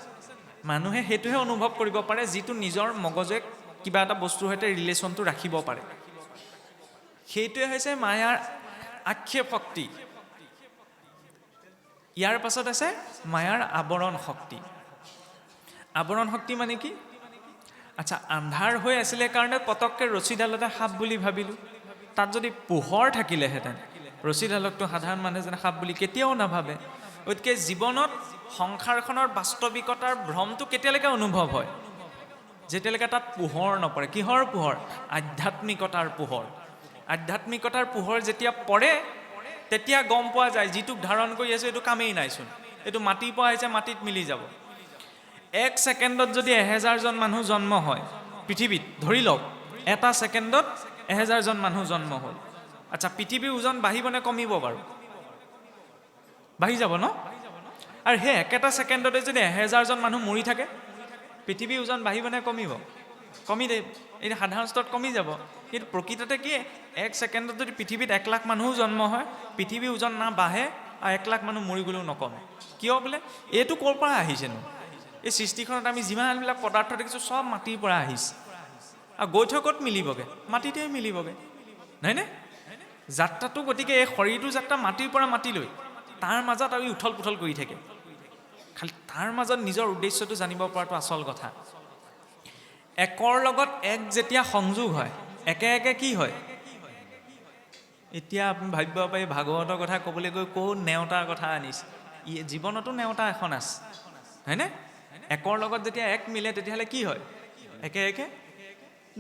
A: মানুহে সেইটোহে অনুভৱ কৰিব পাৰে যিটো নিজৰ মগজুৱে কিবা এটা বস্তুৰ সৈতে ৰিলেশ্যনটো ৰাখিব পাৰে। সেইটোৱে হৈছে মায়াৰ আক্ষেপ শক্তি। ইয়াৰ পাছত আছে মায়াৰ আৱৰণ শক্তি। আৱৰণ শক্তি মানে কি? আচ্ছা, আন্ধাৰ হৈ আছিলে কাৰণে পটককৈ ৰছীডালতে সাপ বুলি ভাবিলোঁ। তাত যদি পোহৰ থাকিলেহেঁতেন, ৰছীডালকতো সাধাৰণ মানুহজনে সাপ বুলি কেতিয়াও নাভাবে। গতিকে জীৱনত সংসাৰখনৰ বাস্তৱিকতাৰ ভ্ৰমটো কেতিয়ালৈকে অনুভৱ হয়? যেতিয়ালৈকে তাত পোহৰ নপৰে। কিহৰ পোহৰ? আধ্যাত্মিকতাৰ পোহৰ। আধ্যাত্মিকতাৰ পোহৰ যেতিয়া পৰে তেতিয়া গম পোৱা যায় যিটোক ধাৰণ কৰি আছোঁ এইটো কামেই নাইচোন, এইটো মাটিৰ পৰা আহিছে, মাটিত মিলি যাব। 1 ছেকেণ্ডত যদি 1000জন মানুহ জন্ম হয় পৃথিৱীত, ধৰি লওক এটা ছেকেণ্ডত 1000জন মানুহ জন্ম হ'ল। আচ্ছা, পৃথিৱীৰ ওজন বাঢ়িব নে কমিব বাৰু? বাঢ়ি যাব ন? আৰু সেই একেটা ছেকেণ্ডতে যদি 1000জন মানুহ মৰি থাকে, পৃথিৱীৰ ওজন বাঢ়িব নে কমিব? কমি দে, এই সাধাৰণ স্তৰত কমি যাব। কিন্তু প্ৰকৃততে কি, 1 ছেকেণ্ডত যদি পৃথিৱীত 1 লাখ মানুহো জন্ম হয়, পৃথিৱীৰ ওজন না বাঢ়ে আৰু 1 লাখ মানুহ মৰি গ'লেও নকমে। কিয় বোলে? এইটো ক'ৰ পৰা আহিছেনো? এই সৃষ্টিখনত আমি যিমানবিলাক পদাৰ্থ দেখিছোঁ চব মাটিৰ পৰা আহিছে। আৰু গৈ থৈ ক'ত মিলিবগৈ? মাটিতে মিলিবগৈ, নহয়নে? যাত্ৰাটো গতিকে এই শৰীৰটোৰ যাত্ৰা মাটিৰ পৰা মাটিলৈ, তাৰ মাজত আমি উথল পুথল কৰি থাকে। খালি তাৰ মাজত নিজৰ উদ্দেশ্যটো জানিব পৰাটো আচল কথা। একৰ লগত এক যেতিয়া সংযোগ হয়, একে একে কি হয়? এতিয়া আপুনি ভাবিব পাৰি ভাগৱতৰ কথা ক'বলৈ গৈ ক'ত নেওতাৰ কথা আনিছে। জীৱনতো নেওতা এখন আছে, হয়নে? একৰ লগত যেতিয়া এক মিলে তেতিয়াহ'লে কি হয়? একে একে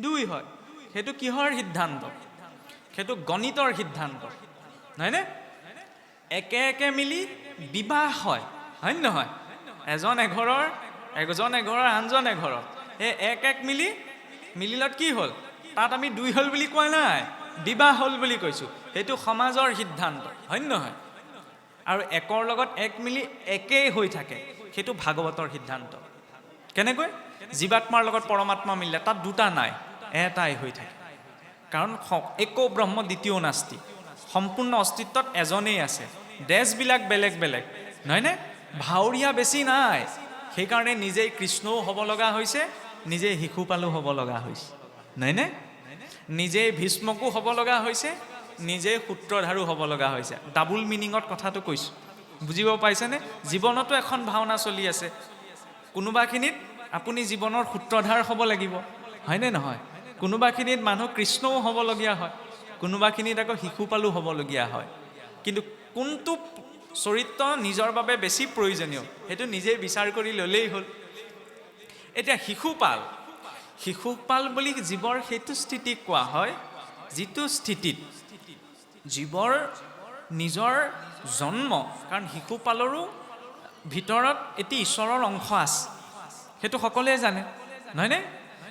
A: 2 হয়। সেইটো কিহৰ সিদ্ধান্ত? সেইটো গণিতৰ সিদ্ধান্ত, নহয়নে? একে একে মিলি বিবাহ হয়, হয় নহয়? এজন এঘৰৰ আনজন এঘৰৰ, এই এক এক মিলিলত কি হ'ল? তাত আমি 2 হ'ল বুলি কোৱা নাই, বিবাহ হ'ল বুলি কৈছোঁ। সেইটো সমাজৰ সিদ্ধান্ত, হয় নহয়? আৰু একৰ লগত এক মিলি একেই হৈ থাকে, সেইটো ভাগৱতৰ সিদ্ধান্ত। কেনেকৈ? জীৱাত্মাৰ লগত পৰমাত্মা মিলিলে তাত 2টা নাই, এটাই হৈ থাকে। কাৰণ একো ব্ৰহ্ম দ্বিতীয় নাস্তি, সম্পূৰ্ণ অস্তিত্বত এজনেই আছে। দেশবিলাক বেলেগ বেলেগ, নহয়নে? ভাৱৰীয়া বেছি নাই। সেইকাৰণে নিজেই কৃষ্ণও হ'ব লগা হৈছে, নিজেই শিশুপালো হ'ব লগা হৈছে, নহয়নে? নিজেই ভীষ্মকো হ'ব লগা হৈছে, নিজেই সূত্ৰধাৰো হ'ব লগা হৈছে। ডাবুল মিনিঙত কথাটো কৈছোঁ, বুজিব পাৰিছেনে? জীৱনতো এখন ভাওনা চলি আছে। কোনোবাখিনিত আপুনি জীৱনৰ সূত্ৰধাৰ হ'ব লাগিব, হয়নে নহয়? কোনোবাখিনিত মানুহ কৃষ্ণও হ'বলগীয়া হয়, কোনোবাখিনিত আকৌ শিশুপালো হ'বলগীয়া হয়। কিন্তু কোনটো চৰিত্ৰ নিজৰ বাবে বেছি প্ৰয়োজনীয় সেইটো নিজেই বিচাৰ কৰি ল'লেই হ'ল। এতিয়া শিশুপাল বুলি জীৱৰ সেইটো স্থিতিক কোৱা হয়, যিটো স্থিতিত জীৱৰ নিজৰ জন্ম, কাৰণ শিশুপালৰো ভিতৰত এটি ঈশ্বৰৰ অংশ আছে, সেইটো সকলোৱে জানে, নহয়নে?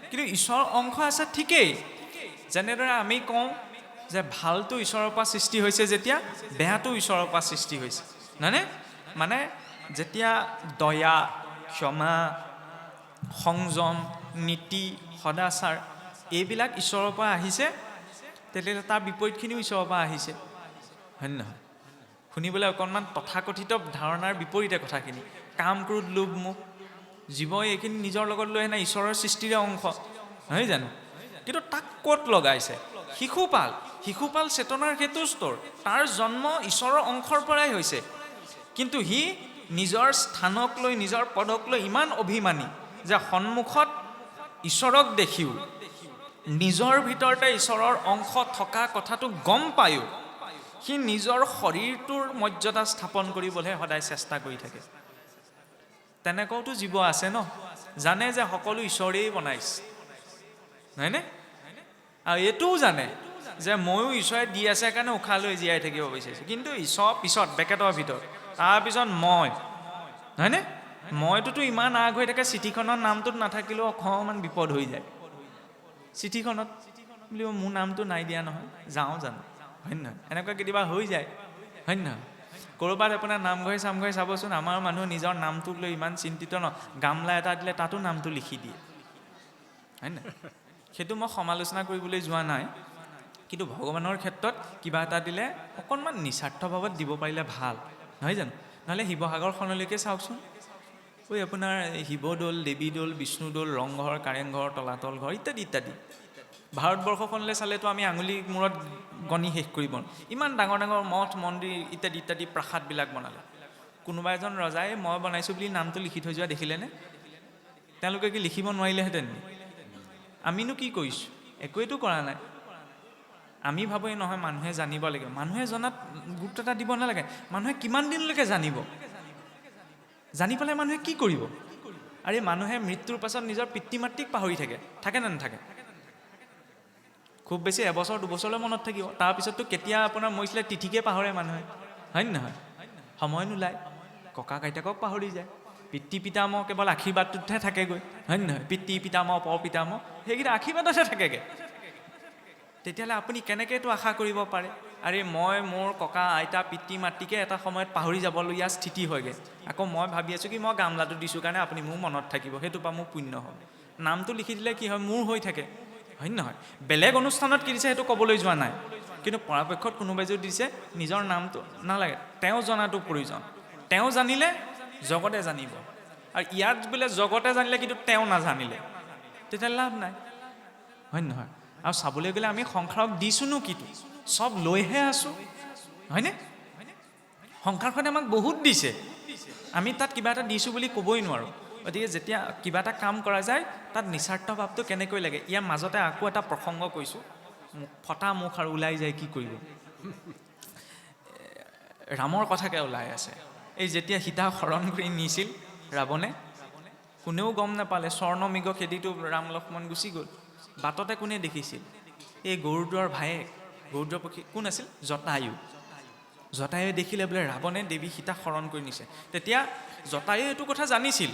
A: কিন্তু ঈশ্বৰৰ অংশ আছে ঠিকেই। যেনেদৰে আমি কওঁ যে ভালটো ঈশ্বৰৰ পৰা সৃষ্টি হৈছে, যেতিয়া বেয়াটো ঈশ্বৰৰ পৰা সৃষ্টি হৈছে, নহয়নে? মানে যেতিয়া দয়া, ক্ষমা, সংযম, নীতি, সদাচাৰ এইবিলাক ঈশ্বৰৰ পৰা আহিছে, তেতিয়াহ'লে তাৰ বিপৰীতখিনিও ঈশ্বৰৰ পৰা আহিছে, হয় নহয়? শুনিবলৈ অকণমান তথাকথিত ধাৰণাৰ বিপৰীতে কথাখিনি। কাম, ক্ৰোধ, লোভ, মোহ, জীৱ এইখিনি নিজৰ লগত লৈ আহে ঈশ্বৰৰ সৃষ্টিৰে অংশ, নহয় জানো? কিন্তু তাক ক'ত লগাইছে? শিশুপাল চেতনাৰ সেইটো স্তৰ, তাৰ জন্ম ঈশ্বৰৰ অংশৰ পৰাই হৈছে। কিন্তু সি নিজৰ স্থানক লৈ, নিজৰ পদক লৈ ইমান অভিমানী যে সন্মুখত ঈশ্বৰক দেখিও, নিজৰ ভিতৰতে ঈশ্বৰৰ অংশ থকা কথাটো গম পায়ো সি নিজৰ শৰীৰটোৰ মৰ্যাদা স্থাপন কৰিবলৈ সদায় চেষ্টা কৰি থাকে। তেনেকুৱাওতো জীৱ আছে ন, জানে যে সকলো ঈশ্বৰেই বনাইছে, নহয়নে? আৰু এইটোও জানে যে ময়ো ঈশ্বৰে দি আছে কাৰণে উশাহ লৈ জীয়াই থাকিব বিচাৰিছোঁ, কিন্তু ঈশ্বৰ পিছত বেকেটৰ ভিতৰত, তাৰপিছত মই, নহয়নে? মইটোতো ইমান আগ হৈ থাকে, চিঠিখনৰ নামটোত নাথাকিলেও অকণমান বিপদ হৈ যায়। চিঠিখনত বুলিব মোৰ নামটো নাই দিয়া নহয়, যাওঁ জানো, হয় নহয়? এনেকুৱা কেতিয়াবা হৈ যায়, হয় নহয়? ক'ৰবাত আপোনাৰ নামঘৰে চামঘৰে চাবচোন, আমাৰ মানুহ নিজৰ নামটোক লৈ ইমান চিন্তিত ন, গামলা এটা দিলে তাতো নামটো লিখি দিয়ে, হয় নহয়? সেইটো মই সমালোচনা কৰিবলৈ যোৱা নাই, কিন্তু ভগৱানৰ ক্ষেত্ৰত কিবা এটা দিলে অকণমান নিস্বাৰ্থভাৱত দিব পাৰিলে ভাল, নহয় জানো? নহ'লে শিৱসাগৰখনলৈকে চাওকচোন, ঐ আপোনাৰ শিৱদৌল, দেৱীদৌল, বিষ্ণুদৌল, ৰংঘৰ, কাৰেংঘৰ, তলাতল ঘৰ ইত্যাদি ইত্যাদি। ভাৰতবৰ্ষখনলৈ চালেতো আমি আঙুলি মূৰত গণি শেষ কৰিব নোৱাৰোঁ, ইমান ডাঙৰ ডাঙৰ মঠ মন্দিৰ ইত্যাদি ইত্যাদি প্ৰাসাদবিলাক বনালে। কোনোবা এজন ৰজাই মই বনাইছোঁ বুলি নামটো লিখি থৈ যোৱা দেখিলেনে? তেওঁলোকে কি লিখিব নোৱাৰিলেহেঁতেন? আমিনো কি কৰিছোঁ? একোৱেতো কৰা নাই। আমি ভাবোঁ এই নহয় মানুহে জানিব লাগে, মানুহে জনাত গুৰুত্ব এটা দিব নালাগে। মানুহে কিমান দিনলৈকে জানিব? জানি পেলাই মানুহে কি কৰিব? আৰে মানুহে মৃত্যুৰ পাছত নিজৰ পিতৃ মাতৃক পাহৰি থাকে নে নাথাকে? খুব বেছি এবছৰ দুবছৰলৈ মনত থাকিব, তাৰপিছততো কেতিয়া আপোনাৰ মৰিছিলে তিথিকে পাহৰে মানুহে, হয় নে নহয়? সময় নোলায়, ককা আইতাকক পাহৰি যায়, পিতৃ পিতামহ কেৱল আশীৰ্বাদটোতহে থাকেগৈ, হয় নে নহয়? পিতৃ পিতামহ পৰ পিতামহ সেইকেইটা আশীৰ্বাদতহে থাকেগৈ। তেতিয়াহ'লে আপুনি কেনেকৈ এইটো আশা কৰিব পাৰে? আৰে মই মোৰ ককা আইতা পিতৃ মাতৃকে এটা সময়ত পাহৰি যাবলগীয়া স্থিতি হয়গৈ, আকৌ মই ভাবি আছোঁ কি মই গামলাটো দিছোঁ কাৰণে আপুনি মোৰ মনত থাকিব, সেইটোৰ পৰা মোৰ পুণ্য হ'ব। নামটো লিখি দিলে কি হয়? মোৰ হৈ থাকে, হয় নহয়? বেলেগ অনুষ্ঠানত কি দিছে সেইটো ক'বলৈ যোৱা নাই, কিন্তু পৰাপক্ষত কোনোবাই যদি দিছে নিজৰ নামটো নালাগে, তেওঁ জনাটো প্ৰয়োজন। তেওঁ জানিলে জগতে জানিব, আৰু ইয়াত বোলে জগতে জানিলে কিন্তু তেওঁ নাজানিলে, তেতিয়াহ'লে লাভ নাই, হয় নহয়? আৰু চাবলৈ গ'লে আমি সংসাৰক দিছোঁনো কিটো? চব লৈহে আছোঁ, হয়নে? সংসাৰখনে আমাক বহুত দিছে, আমি তাত কিবা এটা দিছোঁ বুলি ক'বই নোৱাৰোঁ। গতিকে যেতিয়া কিবা এটা কাম কৰা যায় তাত নিস্বাৰ্থ ভাৱটো কেনেকৈ লাগে? ইয়াৰ মাজতে আকৌ এটা প্ৰসংগ কৈছোঁ, ফটা মুখ আৰু ওলাই যায় কি কৰিব। ৰামৰ কথাকে ওলাই আছে, এই যেতিয়া সীতা হৰণ কৰি নিছিল ৰাৱণে, কোনেও গম নাপালে, স্বৰ্ণমৃগ খেদিটো ৰাম লক্ষ্মণ গুচি গ'ল। বাটতে কোনে দেখিছিল? এই গৰুড়ৰ ভায়েক, গৰুড় পক্ষী কোন আছিল? জটায়ু। জটায়ুৱে দেখিলে বোলে ৰাৱণে দেৱী সীতাক হৰণ কৰি নিছে। তেতিয়া জটায়ুৱে এইটো কথা জানিছিল,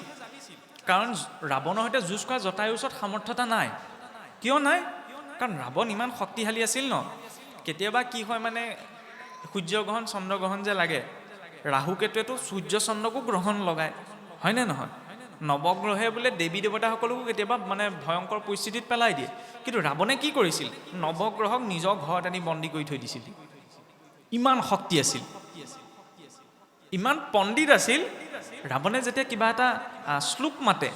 A: কাৰণ ৰাৱণৰ সৈতে যুঁজ কৰা জটায়ুৰ ওচৰত সামৰ্থ্যতা নাই। কিয় নাই? কাৰণ ৰাৱণ ইমান শক্তিশালী আছিল ন। কেতিয়াবা কি হয় মানে, সূৰ্যগ্ৰহণ চন্দ্ৰগ্ৰহণ যে লাগে, ৰাহুকেতুৱেতো সূৰ্য চন্দ্ৰকো গ্ৰহণ লগায়, হয়নে নহয়? নৱগ্ৰহে বোলে দেৱী দেৱতাসকলকো কেতিয়াবা মানে ভয়ংকৰ পৰিস্থিতিত পেলাই দিয়ে। কিন্তু ৰাৱণে কি কৰিছিল? নৱগ্ৰহক নিজৰ ঘৰত আনি বন্দী কৰি থৈ দিছিল। ইমান শক্তি আছিল, ইমান পণ্ডিত আছিল। ৰাৱণে যেতিয়া কিবা এটা শ্লোক মাতে,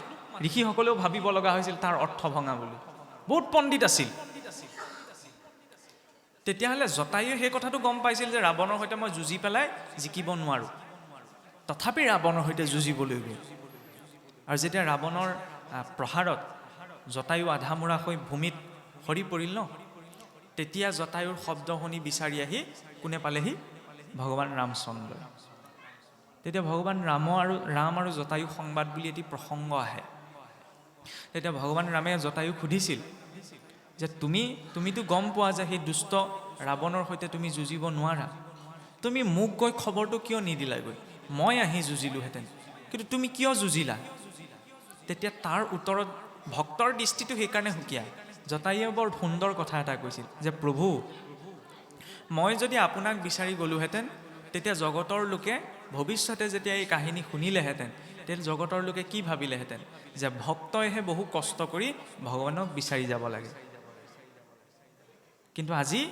A: ঋষিসকলেও ভাবিব লগা হৈছিল তাৰ অৰ্থ ভঙা বুলি। বহুত পণ্ডিত আছিল। তেতিয়াহ'লে জটায়ুৱে সেই কথাটো গম পাইছিল যে ৰাৱণৰ সৈতে মই যুঁজি পেলাই জিকিব নোৱাৰোঁ, তথাপি ৰাৱণৰ সৈতে যুঁজিবলৈ গ'ল। আৰু যেতিয়া ৰাৱণৰ প্ৰহাৰত জটায়ু আধামোৰা হৈ ভূমিত সৰি পৰিল ন, তেতিয়া জটায়ুৰ শব্দ শুনি বিচাৰি আহি কোনে পালেহি? ভগৱান ৰামচন্দ্ৰই। তেতিয়া ভগৱান ৰাম আৰু জটায়ু সংবাদ বুলি এটি প্ৰসংগ আহে। তেতিয়া ভগৱান ৰামে জটায়ুক সুধিছিল যে তুমিতো গম পোৱা যে সেই দুষ্ট ৰাৱণৰ সৈতে তুমি যুঁজিব নোৱাৰা, তুমি মোক গৈ খবৰটো কিয় নিদিলাগৈ? মই আহি যুঁজিলোহেঁতেন, কিন্তু তুমি কিয় যুঁজিলা? তেতিয়া তাৰ উত্তৰত ভক্তৰ দৃষ্টিটো সেইকাৰণে সুকীয়া। জটায়ুৱে বৰ সুন্দৰ কথা এটা কৈছিল যে প্ৰভু, মই যদি আপোনাক বিচাৰি গ'লোহেঁতেন, তেতিয়া জগতৰ লোকে ভৱিষ্যতে যেতিয়া এই কাহিনী শুনিলেহেঁতেন, তেতিয়া জগতৰ লোকে কি ভাবিলেহেঁতেন? যে ভক্তইহে বহু কষ্ট কৰি ভগৱানক বিচাৰি যাব লাগে। কিন্তু আজি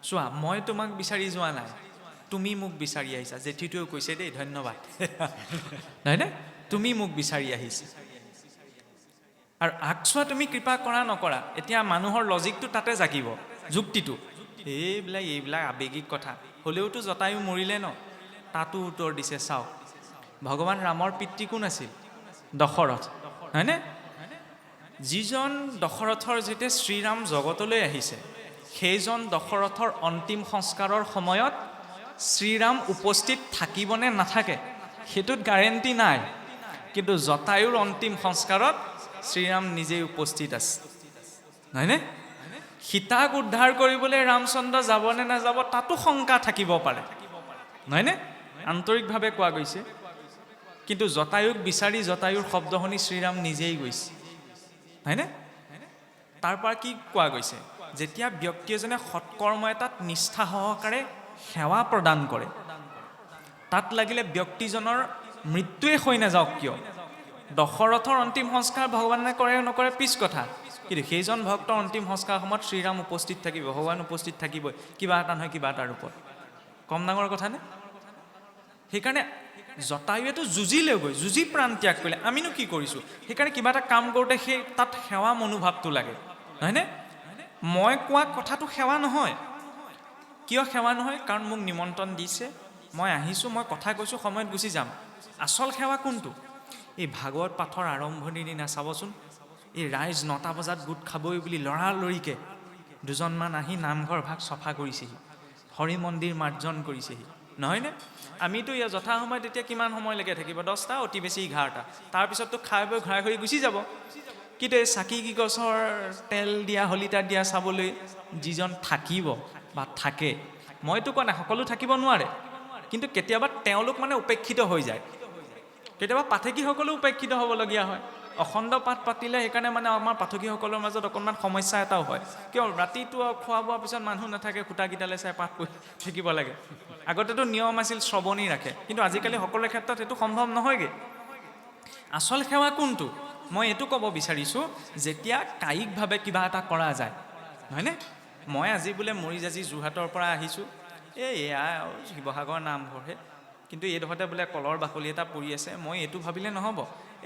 A: চোৱা, মই তোমাক বিচাৰি যোৱা নাই, তুমি মোক বিচাৰি আহিছা। জেঠীটোৱেও কৈছে দেই, ধন্যবাদ, নহয়নে? তুমি মোক বিচাৰি আহিছা। আৰু আগচোৱা তুমি কৃপা কৰা নকৰা, এতিয়া মানুহৰ লজিকটো তাতে জাগিব, যুক্তিটো। এইবিলাক আৱেগিক কথা হ'লেওতো জটায়ু মৰিলে ন, তাতো উত্তৰ দিছে। চাওক, ভগৱান ৰামৰ পিতৃ কোন আছিল? দশৰথ, হয়নে? যিজন দশৰথৰ যেতিয়া শ্ৰীৰাম জগতলৈ আহিছে, সেইজন দশৰথৰ অন্তিম সংস্কাৰৰ সময়ত শ্ৰীৰাম উপস্থিত থাকিবনে নাথাকে সেইটোত গাৰেণ্টি নাই, কিন্তু জটায়ুৰ অন্তিম সংস্কাৰত শ্ৰীৰাম নিজেই উপস্থিত আছে, নহয়নে? সীতাক উদ্ধাৰ কৰিবলৈ ৰামচন্দ্ৰ যাবনে নাযাব তাতো শংকা থাকিব পাৰে, নহয়নে? আন্তৰিকভাৱে কোৱা গৈছে। কিন্তু জটায়ুক বিচাৰি জটায়ুৰ শব্দ শুনি শ্ৰীৰাম নিজেই গৈছে, হয়নে? তাৰ পৰা কি কোৱা গৈছে? যেতিয়া ব্যক্তি এজনে সৎকৰ্ম এটাত নিষ্ঠা সহকাৰে সেৱা প্ৰদান কৰে, তাত লাগিলে ব্যক্তিজনৰ মৃত্যুৱে হৈ নাযাওক কিয়, দশৰথৰ অন্তিম সংস্কাৰ ভগৱানে কৰে নকৰে পিছ কথা, কিন্তু সেইজন ভক্তৰ অন্তিম সংস্কাৰ সময়ত শ্ৰীৰাম উপস্থিত থাকিব, ভগৱান উপস্থিত থাকিবই, কিবা এটা নহয় কিবা এটাৰ ৰূপত। কম ডাঙৰ কথা নে? সেইকাৰণে জটায়ুৱেতো যুঁজিলেগৈ, যুঁজি প্ৰাণ ত্যাগ কৰিলে, আমিনো কি কৰিছোঁ? সেইকাৰণে কিবা এটা কাম কৰোঁতে সেই তাত সেৱা মনোভাৱটো লাগে, নহয়নে? মই কোৱা কথাটো সেৱা নহয়। কিয় সেৱা নহয়? কাৰণ মোক নিমন্ত্ৰণ দিছে, মই আহিছোঁ, মই কথা কৈছোঁ, সময়ত গুচি যাম। আচল সেৱা কোনটো? এই ভাগৱত পাঠৰ আৰম্ভণিৰ দিনা চাবচোন, এই ৰাইজ 9টা বজাত গোট খাবই বুলি লৰালৰিকৈ দুজনমান আহি নামঘৰ ভাগ চফা কৰিছেহি, হৰি মন্দিৰ মাৰ্জন কৰিছেহি, নহয়নে? আমিতো ইয়াত যথা সময়ত এতিয়া কিমান সময়লৈকে থাকিব? 10টা, অতি বেছি 11টা, তাৰপিছততো খাই বৈ ঘূৰাই ঘূৰি গুচি যাব। কিন্তু এই চাকি গছৰ তেল দিয়া, হলিতা দিয়া চাবলৈ যিজন থাকিব বা থাকে, মইতো কোৱা নাই সকলো থাকিব নোৱাৰে, কিন্তু কেতিয়াবা তেওঁলোক মানে উপেক্ষিত হৈ যায়। কেতিয়াবা পাঠকীসকলো উপেক্ষিত হ'বলগীয়া হয়। অখণ্ড পাঠ পাতিলে সেইকাৰণে মানে আমাৰ পাঠকীসকলৰ মাজত অকণমান সমস্যা এটাও হয়। কিয়? ৰাতিটো খোৱা বোৱাৰ পিছত মানুহ নাথাকে, খুটাকেইটালে চাই পাঠ কৰি থাকিব লাগে। আগতেতো নিয়ম আছিল শ্ৰৱণী ৰাখে, কিন্তু আজিকালি সকলোৰে ক্ষেত্ৰত সেইটো সম্ভৱ নহয়গৈ। আচল সেৱা কোনটো? মই এইটো ক'ব বিচাৰিছোঁ, যেতিয়া কায়িকভাৱে কিবা এটা কৰা যায়, নহয়নে? মই আজি বোলে মৰিজাজি যোৰহাটৰ পৰা আহিছোঁ, এয়া শিৱসাগৰ নামঘৰহে, কিন্তু এইডোখৰতে বোলে কলৰ বাকলি এটা পৰি আছে, মই এইটো ভাবিলে নহ'ব,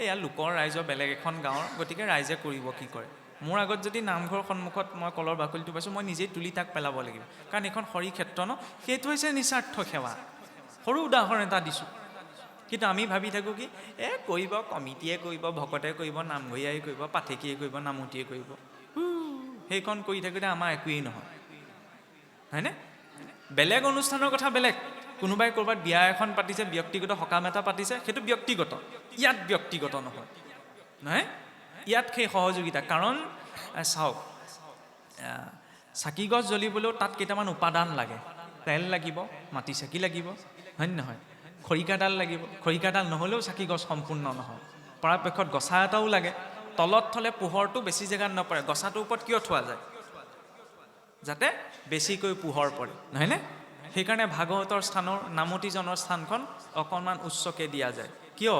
A: এয়া লোকৰ ৰাইজৰ বেলেগ এখন গাঁৱৰ, গতিকে ৰাইজে কৰিব কি কৰে। মোৰ আগত যদি নামঘৰ সন্মুখত মই কলৰ বাকলিটো পাইছোঁ, মই নিজেই তুলি তাক পেলাব লাগিব, কাৰণ এইখন হৰি ক্ষেত্ৰ ন। সেইটো হৈছে নিস্বাৰ্থ সেৱা। সৰু উদাহৰণ এটা দিছোঁ। কিন্তু আমি ভাবি থাকোঁ কি, কৰিব, কমিটিয়ে কৰিব, ভকতে কৰিব, নামঘৰীয়াই কৰিব, পাঠেকীয়ে কৰিব, নামতীয়ে কৰিব, সেইখন কৰি থাকোঁতে আমাৰ একোৱেই নহয়, হয়নে? বেলেগ অনুষ্ঠানৰ কথা বেলেগ, কোনোবাই ক'ৰবাত বিয়া এখন পাতিছে, ব্যক্তিগত সকাম এটা পাতিছে, সেইটো ব্যক্তিগত, ইয়াত ব্যক্তিগত নহয়, নহয়? ইয়াত সেই সহযোগিতা। কাৰণ চাওক, চাকি গছ জ্বলিবলৈও তাত কেইটামান উপাদান লাগে, তেল লাগিব, মাটি চাকি লাগিব, হয় নহয়? খৰিকাডাল লাগিব, খৰিকাডাল নহ'লেও চাকি গছ সম্পূৰ্ণ নহয়। পৰাপক্ষত গছা এটাও লাগে, তলত থ'লে পোহৰটো বেছি জেগাত নপৰে। গছাটোৰ ওপৰত কিয় থোৱা যায়? যাতে বেছিকৈ পোহৰ পৰে, নহয়নে? সেইকাৰণে ভাগৱতৰ স্থানৰ, নামতীজনৰ স্থানখন অকণমান উচ্চকৈ দিয়া যায়। কিয়?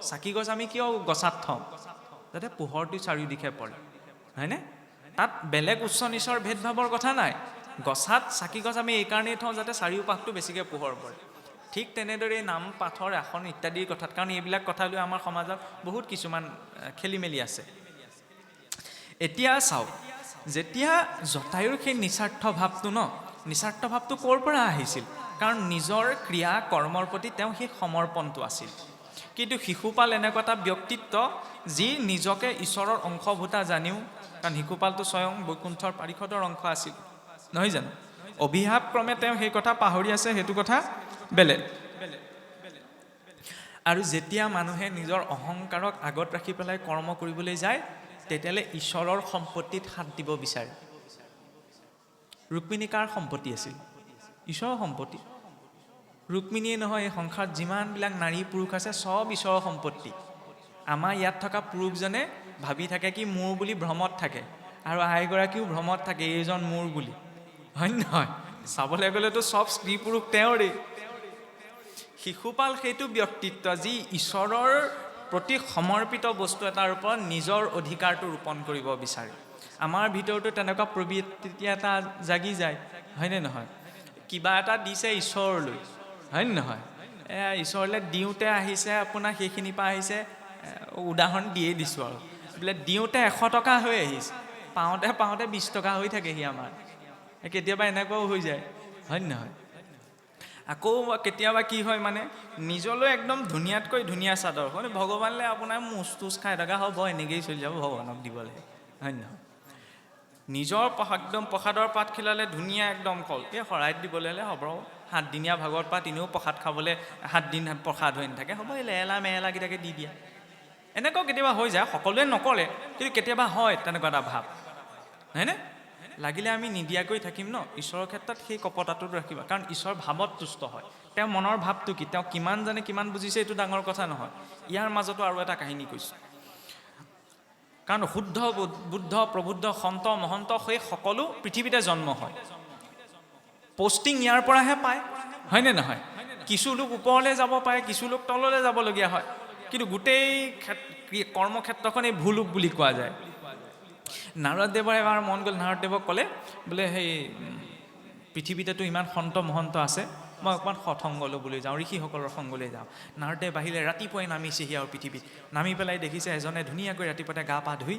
A: চাকি গছ আমি কিয় গছাত থওঁ? যাতে পোহৰটো চাৰিওদিশে পৰে, হয়নে? তাত বেলেগ উচ্চ নিচৰ ভেদভাৱৰ কথা নাই। গছাত চাকি গছ আমি এইকাৰণেই থওঁ যাতে চাৰিওপাশটো বেছিকৈ পোহৰ পৰে। ঠিক তেনেদৰে নাম পাঠৰ আসন ইত্যাদিৰ কথাত, কাৰণ এইবিলাক কথা লৈ আমাৰ সমাজত বহুত কিছুমান খেলি মেলি আছে। এতিয়া চাওক, যেতিয়া জটায়ুৰ সেই নিস্বাৰ্থ ভাৱটো ন, নিস্বাৰ্থ ভাৱটো ক'ৰ পৰা আহিছিল? কাৰণ নিজৰ ক্ৰিয়া কৰ্মৰ প্ৰতি তেওঁ সেই সমৰ্পণটো আছিল। কিন্তু শিশুপাল এনেকুৱা এটা ব্যক্তিত্ব, যি নিজকে ঈশ্বৰৰ অংশভূতা জানিও, কাৰণ শিশুপালটো স্বয়ং বৈকুণ্ঠৰ পাৰিষদৰ অংশ আছিল, নহয় জানো? অভিশাপক্ৰমে তেওঁ সেই কথা পাহৰি আছে, সেইটো কথা বেলেগ। আৰু যেতিয়া মানুহে নিজৰ অহংকাৰক আগত ৰাখি পেলাই কৰ্ম কৰিবলৈ যায়, তেতিয়াহ'লে ঈশ্বৰৰ সম্পত্তিত হাত দিব বিচাৰে। ৰুক্মিণী কাৰ সম্পত্তি আছিল? ঈশ্বৰৰ সম্পত্তি। ৰুক্মিণীয়ে নহয়, এই সংসাৰত যিমানবিলাক নাৰী পুৰুষ আছে চব ঈশ্বৰৰ সম্পত্তি। আমাৰ ইয়াত থকা পুৰুষজনে ভাবি থাকে কি মোৰ বুলি ভ্ৰমত থাকে, আৰু আইগৰাকীও ভ্ৰমত থাকে এইজন মোৰ বুলি, হয় নহয়? চাবলৈ গ'লেতো চব স্ত্ৰী পুৰুষ তেওঁৰেই। শিশুপাল সেইটো ব্যক্তিত্ব, যি ঈশ্বৰৰ প্ৰতি সমৰ্পিত বস্তু এটাৰ ওপৰত নিজৰ অধিকাৰটো ৰোপণ কৰিব বিচাৰে। আমাৰ ভিতৰতো তেনেকুৱা প্ৰবৃত্তি এটা জাগি যায়, হয়নে নহয়? কিবা এটা দিছে ঈশ্বৰলৈ, হয় নহয়? ঈশ্বৰলৈ দিওঁতে আহিছে আপোনাৰ সেইখিনিৰ পৰা আহিছে, উদাহৰণ দিয়েই দিছোঁ আৰু, বোলে দিওঁতে 100 টকা হৈ আহিছে, পাওঁতে পাওঁতে 20 টকা হৈ থাকেহি আমাৰ। কেতিয়াবা এনেকুৱাও হৈ যায়, হয় নহয়? আকৌ কেতিয়াবা কি হয়, মানে নিজলৈ একদম ধুনীয়াতকৈ ধুনীয়া চাদৰ, মানে ভগৱানলৈ আপোনাৰ মুচ তুচ খাই থকা হ'ব, এনেকৈয়ে চলি যাব, ভগৱানক দিবলৈ, হয় নহয়? নিজৰ একদম প্ৰসাদৰ পাত খিলালে ধুনীয়া একদম কল, শৰাইত দিবলৈ হ'লে হ'ব, 7 দিনীয়া ভাগৱত পাত, এনেও প্ৰসাদ খাবলৈ 7 দিন প্ৰসাদ হৈ নাথাকে, হ'ব এই লেলা মেলাকেইটাকে দি দিয়া। এনেকুৱাও কেতিয়াবা হৈ যায়, সকলোৱে নকৰে, কিন্তু কেতিয়াবা হয় তেনেকুৱা এটা ভাৱ, হয়নে? লাগিলে আমি নিদিয়াকৈ থাকিম ন, ঈশ্বৰৰ ক্ষেত্ৰত সেই কপটাটো ৰাখিবা, কাৰণ ঈশ্বৰ ভাৱত তুষ্ট হয়। তেওঁ মনৰ ভাৱটো কি, তেওঁ কিমান জানে কিমান বুজিছে এইটো ডাঙৰ কথা নহয়। ইয়াৰ মাজতো আৰু এটা কাহিনী কৈছোঁ। কাৰণ শুদ্ধ বুদ্ধ প্ৰবুদ্ধ সন্ত মহন্ত সেই সকলো পৃথিৱীতে জন্ম হয়, পষ্টিং ইয়াৰ পৰাহে পায়, হয়নে নহয়? কিছু লোক ওপৰলৈ যাব পাৰে, কিছু লোক তললৈ যাবলগীয়া হয়, কিন্তু গোটেই কৰ্মক্ষেত্ৰখন এই ভূলোক বুলি কোৱা যায়। নাৰদদেৱৰ এবাৰ মন গ'ল, নাৰদদেৱক ক'লে বোলে সেই পৃথিৱীতেতো ইমান সন্ত মহন্ত আছে, মই অকণমান সৎসংগলৈ বুলি যাওঁ, ঋষিসকলৰ সংগলৈ যাওঁ। নাৰদদেৱ আহিলে, ৰাতিপুৱাই নামিছেহি আৰু পৃথিৱীত নামি পেলাই দেখিছে এজনে ধুনীয়াকৈ ৰাতিপুৱাতে গা পা ধুই,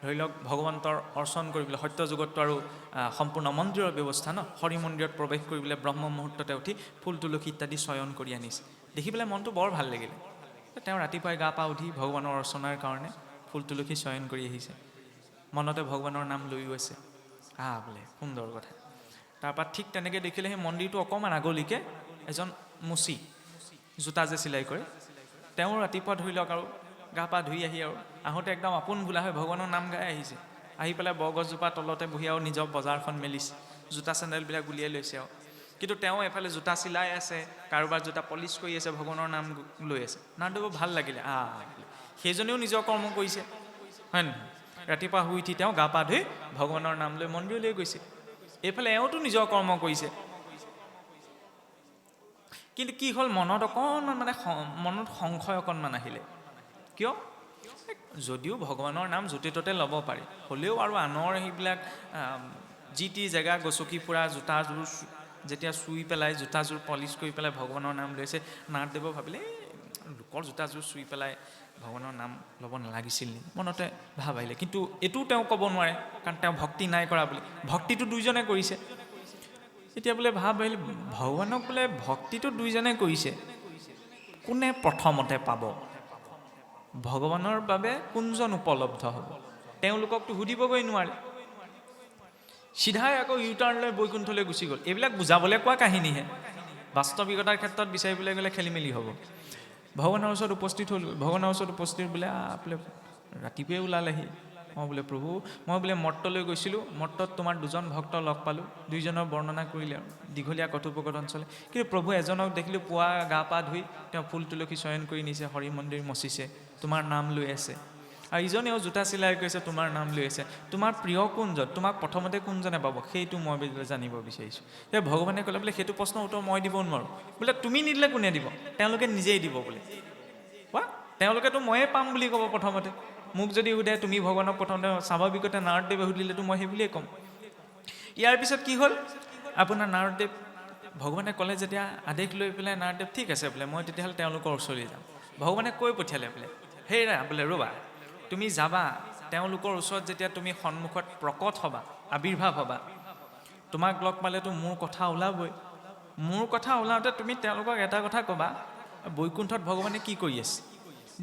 A: ধৰি লওক ভগৱন্তৰ অৰ্চন কৰিবলৈ, সত্য যুগতটো আৰু সম্পূৰ্ণ মন্দিৰৰ ব্যৱস্থা ন, হৰি মন্দিৰত প্ৰৱেশ কৰিবলৈ ব্ৰহ্ম মুহূৰ্ততে উঠি ফুল তুলসী ইত্যাদি চয়ন কৰি আনিছে। দেখি পেলাই মনটো বৰ ভাল লাগিলে। তেওঁ ৰাতিপুৱাই গা পা উঠি ভগৱানৰ অৰ্চনাৰ কাৰণে ফুল তুলসী চয়ন কৰি আহিছে, মনতে ভগৱানৰ নাম লৈও আছে। বোলে সুন্দৰ কথা। তাৰপৰা ঠিক তেনেকৈ দেখিলে সেই মন্দিৰটো অকণমান আগলৈকে এজন মুচি, জোতা যে চিলাই কৰে, তেওঁ ৰাতিপুৱা ধৰি লওক আৰু গা পা ধুই আহি আৰু আহোঁতে একদম আপোন বোলা হৈ ভগৱানৰ নাম গাই আহিছে। আহি পেলাই বৰগছজোপা তলতে বহি আৰু নিজৰ বজাৰখন মেলিছে, জোতা চেণ্ডেলবিলাক উলিয়াই লৈছে আৰু। কিন্তু তেওঁ এফালে জোতা চিলাই আছে, কাৰোবাৰ জোতা পলিচ কৰি আছে, ভগৱানৰ নাম লৈ আছে। নাৰদদেৱৰ ভাল লাগিলে, সেইজনেও নিজৰ কৰ্ম কৰিছে, হয় নহয়? ৰাতিপুৱা শুই উঠি তেওঁ গা পা ধুই ভগৱানৰ নাম লৈ মন্দিৰলৈ গৈছে, এইফালে এওঁতো নিজৰ কৰ্ম কৰিছে। কিন্তু কি হ'ল, মনত অকণমান মানে মনত সংশয় অকণমান আহিলে। কিয়? যদিও ভগৱানৰ নাম য'তে ত'তে ল'ব পাৰি, হ'লেও আৰু আনৰ সেইবিলাক যি টি জেগা গচকি ফুৰা, জোতাযোৰ যেতিয়া চুই পেলাই, জোতাযোৰ পলিচ কৰি পেলাই ভগৱানৰ নাম লৈছে, নাৰদদেৱে ভাবিলে লোকৰ জোতাযোৰ চুই পেলাই ভগৱানৰ নাম ল'ব নালাগিছিল নেকি, মনতে ভাব আহিলে। কিন্তু এইটোও তেওঁ ক'ব নোৱাৰে, কাৰণ তেওঁ ভক্তি নাই কৰা বুলি। ভক্তিটো দুইজনে কৰিছে। এতিয়া বোলে ভাব আহিলে, ভগৱানক বোলে ভক্তিটো দুইজনে কৰিছে, কোনে প্ৰথমতে পাব? ভগৱানৰ বাবে কোনজন উপলব্ধ হ'ব? তেওঁলোককতো সুধিবগৈ নোৱাৰে। চিধাই আকৌ ইউটাৰ্ণ লৈ বৈকুণ্ঠলৈ গুচি গ'ল। এইবিলাক বুজাবলৈ কোৱা কাহিনীহে, বাস্তৱিকতাৰ ক্ষেত্ৰত বিচাৰিবলৈ গ'লে খেলি মেলি হ'ব। ভগৱানৰ ওচৰত উপস্থিত হ'ল, ভগৱানৰ ওচৰত উপস্থিত বোলে বোলে ৰাতিপুৱাই ওলালেহি। বোলে প্ৰভু, মই বোলে মৰ্তলৈ গৈছিলোঁ, মৰ্তত তোমাৰ দুজন ভক্ত লগ পালোঁ, দুইজনৰ বৰ্ণনা কৰিলে আৰু দীঘলীয়া কথোপকথন চলে। কিন্তু প্ৰভু এজনক দেখিলোঁ, পুৱা গা পা ধুই তেওঁ ফুল তুলসী চয়ন কৰি নিছে, হৰি মন্দিৰ মচিছে, তোমাৰ নাম লৈ আছে। আৰু ইজনেও জোতা চিলাই কৰিছে, তোমাৰ নাম লৈ আছে। তোমাৰ প্ৰিয় কোনজন? তোমাক প্ৰথমতে কোনজনে পাব? সেইটো মই জানিব বিচাৰিছোঁ। এতিয়া ভগৱানে ক'লে বোলে সেইটো প্ৰশ্নৰ উত্তৰ মই দিব নোৱাৰোঁ। বোলে তুমি নিদিলে কোনে দিব? তেওঁলোকে নিজেই দিব বোলে। তেওঁলোকেতো ময়ে পাম বুলি ক'ব প্ৰথমতে। মোক যদি সোধে তুমি ভগৱানক প্ৰথমতে, স্বাভাৱিকতে নাৰদদেৱে সুধিলেতো মই সেই বুলিয়ে ক'ম। ইয়াৰ পিছত কি হ'ল, আপোনাৰ নাৰদদেৱ, ভগৱানে ক'লে যেতিয়া আদেশ লৈ পেলাই নাৰদদেৱ ঠিক আছে বোলে, মই তেতিয়াহ'লে তেওঁলোকৰ ওচৰলৈ যাম। ভগৱানে কৈ পঠিয়ালে বোলে, হেৰা বোলে ৰ'বা, তুমি যাবা, তেওঁলোকৰ ওচৰত যেতিয়া তুমি সন্মুখত প্ৰকট হ'বা, আৱিৰ্ভাৱ হ'বা, তোমাক লগ পালেতো মোৰ কথা ওলাবই। মোৰ কথা ওলাওঁতে তুমি তেওঁলোকক এটা কথা ক'বা, বৈকুণ্ঠত ভগৱানে কি কৰি আছে?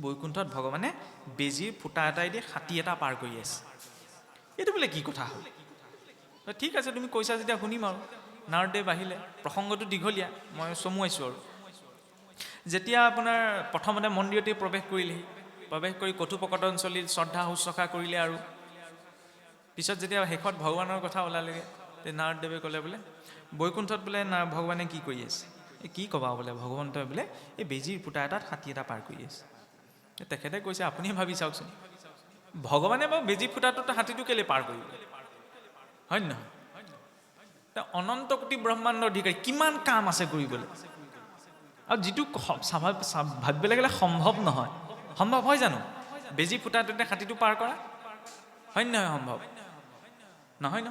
A: বৈকুণ্ঠত ভগৱানে বেজীৰ ফুটা এটাই দি হাতী এটা পাৰ কৰি আছে। এইটো বোলে কি কথা হ'ল? ঠিক আছে তুমি কৈছা যেতিয়া শুনিম আৰু। নাৰদদেৱ আহিলে, প্ৰসংগটো দীঘলীয়া, মই চমুৱাইছোঁ আৰু। যেতিয়া আপোনাৰ প্ৰথমতে মন্দিৰতে প্ৰৱেশ কৰিলেহি, প্ৰৱেশ কৰি কথোপকথন চলিল, শ্ৰদ্ধা শুশ্ৰূষা কৰিলে আৰু পিছত যেতিয়া শেষত ভগৱানৰ কথা ওলালেগৈ, নাৰদদেৱে ক'লে বোলে বৈকুণ্ঠত বোলে ভগৱানে কি কৰি আছে? কি ক'বা বোলে, ভগৱন্তই বোলে এই বেজীৰ ফুটা এটাত হাতী এটা পাৰ কৰি আছে। তেখেতে কৈছে আপুনি ভাবি চাওকচোন, ভগৱানে বাৰু বেজী ফুটাটোত হাতীটো কেলৈ পাৰ কৰিব? হয় নহয়? অনন্ত কোটি ব্ৰহ্মাণ্ডৰ অধিকাৰী, কিমান কাম আছে কৰিবলৈ, আৰু যিটো ভাবিবলৈ গ'লে সম্ভৱ নহয়। সম্ভৱ হয় জানো বেজী ফুটাটোতে হাতীটো পাৰ কৰা? হয় নহয় সম্ভৱ? নহয় ন?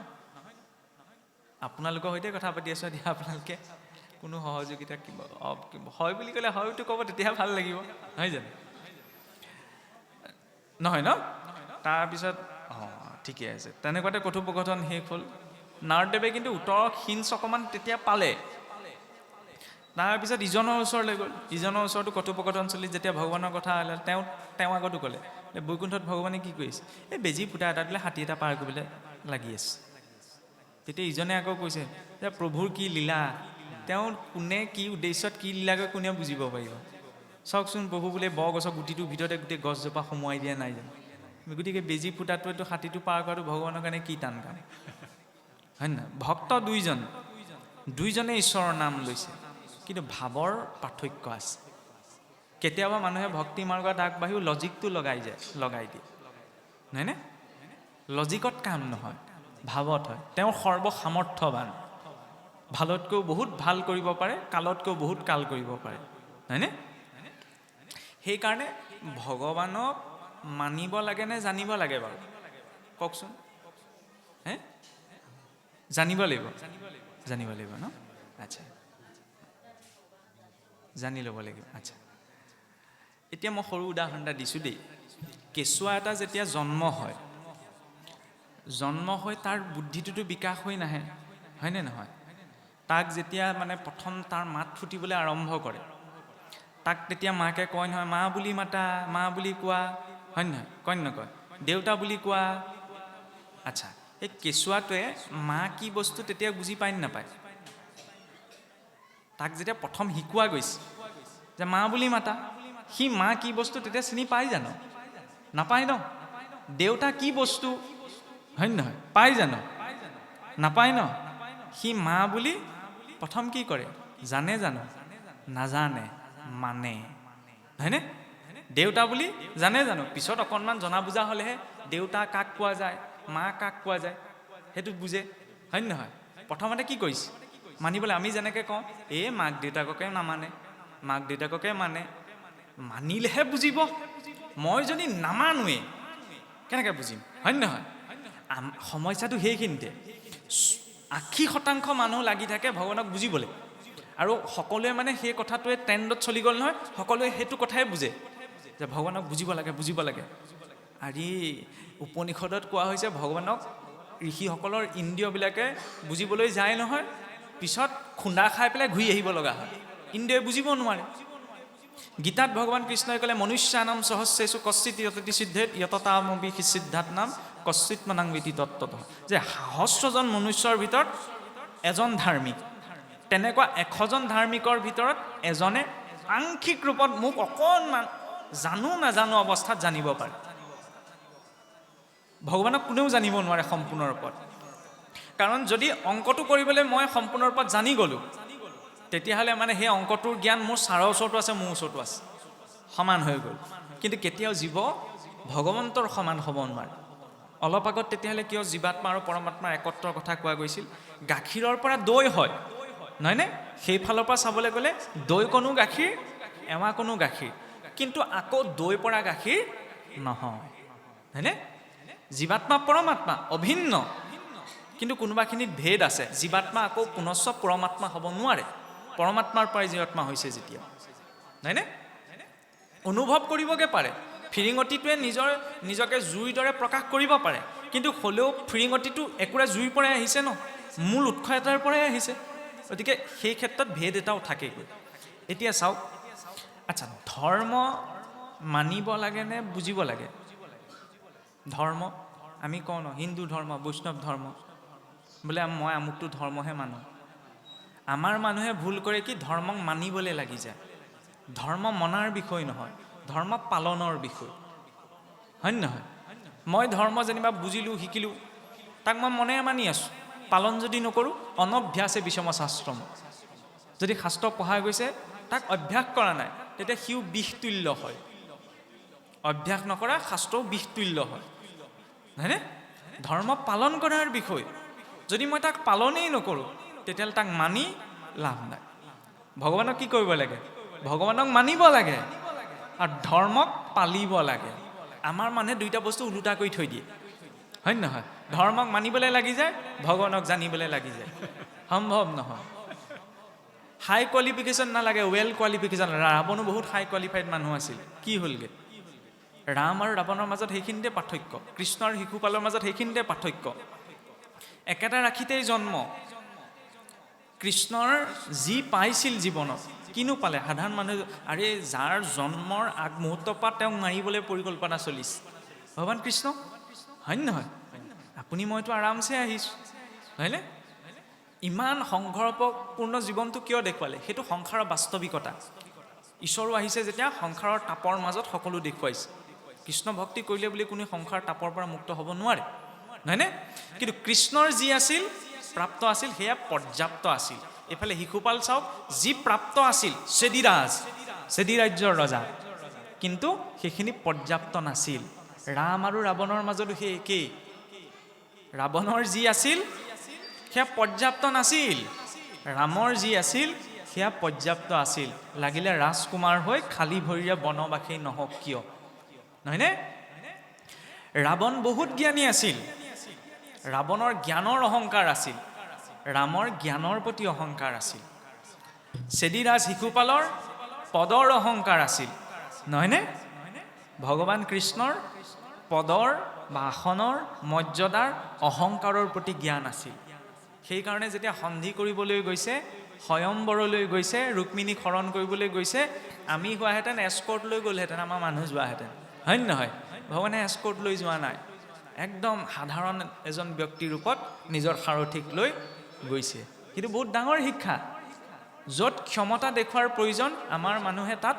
A: আপোনালোকৰ সৈতে কথা পাতি আছোঁ, এতিয়া আপোনালোকে কোনো সহযোগিতা কিবা হয় বুলি ক'লে হয়তো ক'ব, তেতিয়াহে ভাল লাগিব, নহয় জানো? নহয় ন? তাৰপিছত ঠিকে আছে, তেনেকুৱাতে কথোপকথন শেষ হ'ল। নাৰদদেৱে কিন্তু উত্তৰৰ হিঞ্চ অকণমান তেতিয়া পালে। তাৰপিছত ইজনৰ ওচৰলৈ গ'ল, ইজনৰ ওচৰতো কথোপকথন চলি যেতিয়া ভগৱানৰ কথা আহিলে, তেওঁ আগতো ক'লে বৈকুণ্ঠত ভগৱানে কি কৰিছে? এই বেজী ফুটা এটা দিলে হাতী এটা পাৰ কৰিবলৈ লাগি আছে। তেতিয়া ইজনে আকৌ কৈছে যে প্ৰভুৰ কি লীলা, তেওঁ কোনে কি উদ্দেশ্যত কি লীলাকৈ কোনে বুজিব পাৰিব? চাওকচোন, প্ৰভু বোলে বৰগছৰ গুটিটোৰ ভিতৰতে গোটেই গছজোপা সোমোৱাই দিয়া নাই জানো? গতিকে বেজী ফুটাটোৱেতো হাতীটো পাৰ কৰাটো ভগৱানৰ কাৰণে কি টান কাম, হয় নহয়? ভক্ত দুইজনে ঈশ্বৰৰ নাম লৈছে, কিন্তু ভাৱৰ পাৰ্থক্য আছে। কেতিয়াবা মানুহে ভক্তি মাৰ্গত আগবাঢ়িও লজিকটো লগাই দিয়ে। নহয়নে? লজিকত কাম নহয়, ভাৱত হয়। তেওঁ সৰ্বসামৰ্থ্যৱান, ভালতকৈও বহুত ভাল কৰিব পাৰে, কালতকৈও বহুত কাল কৰিব পাৰে, হয়নে? সেইকাৰণে ভগৱানক মানিব লাগে নে জানিব লাগে বাৰু কওকচোন? জানিব লাগিব, জানিব লাগিব ন? আচ্ছা, জানি ল'ব লাগিব। আচ্ছা, এতিয়া মই সৰু উদাহৰণ এটা দিছোঁ দেই। কেঁচুৱা এটা যেতিয়া জন্ম হয়, তাৰ বুদ্ধিটোতো বিকাশ হৈ নাহে, হয়নে নহয়? তাক যেতিয়া মানে প্ৰথম তাৰ মাত ফুটিবলৈ আৰম্ভ কৰে, তাক তেতিয়া মাকে কয় নহয়, মা বুলি মাতা, মা বুলি কোৱা, হয় নহয়? কয় নকয়? দেউতা বুলি কোৱা। আচ্ছা, এই কেঁচুৱাটোৱে মা কি বস্তু তেতিয়া বুজি পায় নে নাপায়? তাক যেতিয়া প্ৰথম শিকোৱা গৈছে যে মা বুলি মাতা, সি মা কি বস্তু তেতিয়া চিনি পায় জানো? নাপায় ন? দেউতা কি বস্তু, হয় নহয়? পায় জানো? নাপায় ন? সি মা বুলি প্ৰথম কি কৰে জানে জানো? নাজানে, মানে, হয়নে? দেউতা বুলি জানে জানো? পিছত অকণমান জনা বুজা হ'লেহে দেউতা কাক কোৱা যায়, মা কাক কোৱা যায়, সেইটো বুজে, হয় নহয়? প্ৰথমতে কি কৰিছে? মানিবলৈ। আমি যেনেকৈ কওঁ, এই মাক দেউতাককে নামানে, মাক দেউতাককে মানে, মানিলেহে বুজিব। মই যদি নামানোৱেই কেনেকৈ বুজিম, হয় নহয়? সমস্যাটো সেইখিনিতে। 80% মানুহ লাগি থাকে ভগৱানক বুজিবলৈ, আৰু সকলোৱে মানে সেই কথাটোৱে ট্ৰেণ্ডত চলি গ'ল নহয়, সকলোৱে সেইটো কথাই বুজে যে ভগৱানক বুজিব লাগে, বুজিব লাগে। আৰু উপনিষদত কোৱা হৈছে ভগৱানক ঋষিসকলৰ ইন্দ্ৰিয়বিলাকে বুজিবলৈ যায় নহয়, পিছত খুন্দা খাই পেলাই ঘূৰি আহিব লগা হয়, ইন্দ্ৰিয়ে বুজিব নোৱাৰে। গীতাত ভগৱান কৃষ্ণই ক'লে, মনুষ্যানাম সহস্ৰেষু কশ্চিৎ য়ততি সিদ্ধেত য়ততামপি সিদ্ধাৎনাম কশ্চিৎ মনাং বিতি তত্ত্বতঃ, যে সহস্ৰজন মনুষ্যৰ ভিতৰত এজন ধাৰ্মিক, তেনেকুৱা 100জন ধাৰ্মিকৰ ভিতৰত এজনে আংশিক ৰূপত মোক অকণমান জানো নাজানো অৱস্থাত জানিব পাৰে। ভগৱানক কোনেও জানিব নোৱাৰে সম্পূৰ্ণ ৰূপত, কাৰণ যদি অংকটো কৰিবলৈ মই সম্পূৰ্ণ ৰূপত জানি গ'লোঁ, তেতিয়াহ'লে মানে সেই অংকটোৰ জ্ঞান মোৰ ছাৰৰ ওচৰতো আছে, মোৰ ওচৰতো আছে, সমান হৈ গ'ল। কিন্তু কেতিয়াও জীৱ ভগৱন্তৰ সমান হ'ব নোৱাৰে। অলপ আগত তেতিয়াহ'লে কিয় জীৱাত্মা আৰু পৰমাত্মাৰ একত্ৰৰ কথা কোৱা গৈছিল? গাখীৰৰ পৰা দৈ হয়, নহয়নে? সেইফালৰ পৰা চাবলৈ গ'লে দৈকণো গাখীৰ, এৱাকণো গাখীৰ, কিন্তু আকৌ দৈ পৰা গাখীৰ নহয়, হয়নে? জীৱাত্মা পৰমাত্মা অভিন্ন, কিন্তু কোনোবাখিনিত ভেদ আছে। জীৱাত্মা আকৌ পুনশ্চ পৰমাত্মা হ'ব নোৱাৰে, পৰমাত্মাৰ পৰাই জীৱাত্মা হৈছে যেতিয়া, নহয়নে? অনুভৱ কৰিবগৈ পাৰে, ফিৰিঙতিটোৱে নিজকে জুইৰ দৰে প্ৰকাশ কৰিব পাৰে, কিন্তু হ'লেও ফিৰিঙতিটো একোৰে জুইৰ পৰাই আহিছে ন, মূল উৎস এটাৰ পৰাই আহিছে, গতিকে সেই ক্ষেত্ৰত ভেদ এটাও থাকেগৈ। এতিয়া চাওক, আচ্ছা, ধৰ্ম মানিব লাগে নে বুজিব লাগে? ধৰ্ম আমি কওঁ ন, হিন্দু ধৰ্ম, বৈষ্ণৱ ধৰ্ম, বোলে মই আমুকটো ধৰ্মহে মানো। আমাৰ মানুহে ভুল কৰে কি, ধৰ্মক মানিবলৈ লাগি যায়। ধৰ্ম মনাৰ বিষয় নহয়, ধৰ্ম পালনৰ বিষয়, হয় নহয়? মই ধৰ্ম যেনিবা বুজিলোঁ, শিকিলোঁ, তাক মই মনে মানি আছোঁ, পালন যদি নকৰোঁ, অনভ্যাসে বিষম শাস্ত্ৰম, যদি শাস্ত্ৰ পঢ়া গৈছে তাক অভ্যাস কৰা নাই, তেতিয়া সিও বিষতুল্য হয়। অভ্যাস নকৰা শাস্ত্ৰও বিষতুল্য হয়, হয়নে? ধৰ্ম পালন কৰাৰ বিষয়, যদি মই তাক পালনেই নকৰোঁ, তেতিয়াহ'লে তাক মানি লাভ নাই। ভগৱানক কি কৰিব লাগে? ভগৱানক মানিব লাগে আৰু ধৰ্মক পালিব লাগে। আমাৰ মানুহে দুইটা বস্তু ওলোটা কৰি থৈ দিয়ে, হয় নহয়? ধৰ্মক মানিবলৈ লাগি যায়, ভগৱানক জানিবলৈ লাগি যায়, সম্ভৱ নহয়। হাই কোৱালিফিকেশ্যন নালাগে, ৱেল কোৱালিফিকেশ্যন। ৰাৱণো বহুত হাই কোৱালিফাইড মানুহ আছিল, কি হ'লগৈ? ৰাম আৰু ৰাৱণৰ মাজত সেইখিনিতে পাৰ্থক্য, কৃষ্ণ আৰু শিশুপালৰ মাজত সেইখিনিতে পাৰ্থক্য। একেটা ৰাশিতেই জন্ম, কৃষ্ণৰ যি পাইছিল জীৱনত, কিনো পালে? সাধাৰণ মানুহ, আৰে যাৰ জন্মৰ আগমুহূৰ্তৰ পৰা তেওঁক মাৰিবলৈ পৰিকল্পনা চলিছে ভগৱান কৃষ্ণ, হয় নহয়? আপুনি মইতো আৰামছে আহিছোঁ, হয়নে? ইমান সংঘৰ্ষপূৰ্ণ জীৱনটো কিয় দেখুৱালে? সেইটো সংসাৰৰ বাস্তৱিকতা। ঈশ্বৰো আহিছে যেতিয়া সংসাৰৰ তাপৰ মাজত সকলো দেখুৱাইছে। কৃষ্ণ ভক্তি কৰিলে বুলি কোনো সংসাৰৰ তাপৰ পৰা মুক্ত হ'ব নোৱাৰে, নহয়নে? কিন্তু কৃষ্ণৰ যি আছিল, প্ৰাপ্ত আছিল, সেয়া পৰ্যাপ্ত আছিল। এইফালে শিশুপাল চাওক, যি প্ৰাপ্ত আছিল, চেদিৰাজ, চেদি ৰাজ্যৰ ৰজা, কিন্তু সেইখিনি পৰ্যাপ্ত নাছিল। ৰাম আৰু ৰাৱণৰ মাজতো সেই একেই। ৰাৱণৰ যি আছিল সেয়া পৰ্যাপ্ত নাছিল, ৰামৰ যি আছিল সেয়া পৰ্যাপ্ত আছিল। লাগিলে ৰাজকুমাৰ হৈ খালী ভৰিৰে বনবাসী নহওক কিয়, নহয়নে? ৰাৱণ বহুত জ্ঞানী আছিল, ৰাৱণৰ জ্ঞানৰ অহংকাৰ আছিল, ৰামৰ জ্ঞানৰ প্ৰতি অহংকাৰ আছিল। চেদিৰাজ শিশুপালৰ পদৰ অহংকাৰ আছিল, নহয়নে? ভগৱান কৃষ্ণৰ পদৰ বা আসনৰ মৰ্যাদাৰ অহংকাৰৰ প্ৰতি জ্ঞান আছিল। সেইকাৰণে যেতিয়া সন্ধি কৰিবলৈ গৈছে, স্বয়ম্বৰলৈ গৈছে, ৰুক্মিণীক শৰণ কৰিবলৈ গৈছে, আমি হোৱাহেঁতেন এস্কৰ্ট লৈ গ'লহেঁতেন, আমাৰ মানুহ যোৱাহেঁতেন, হয় নে নহয়? ভগৱানে এস্কৰ্ট লৈ যোৱা নাই, একদম সাধাৰণ এজন ব্যক্তিৰ ৰূপত নিজৰ সাৰথীক লৈ গৈছে। কিন্তু বহুত ডাঙৰ শিক্ষা। য'ত ক্ষমতা দেখুৱাৰ প্ৰয়োজন, আমাৰ মানুহে তাত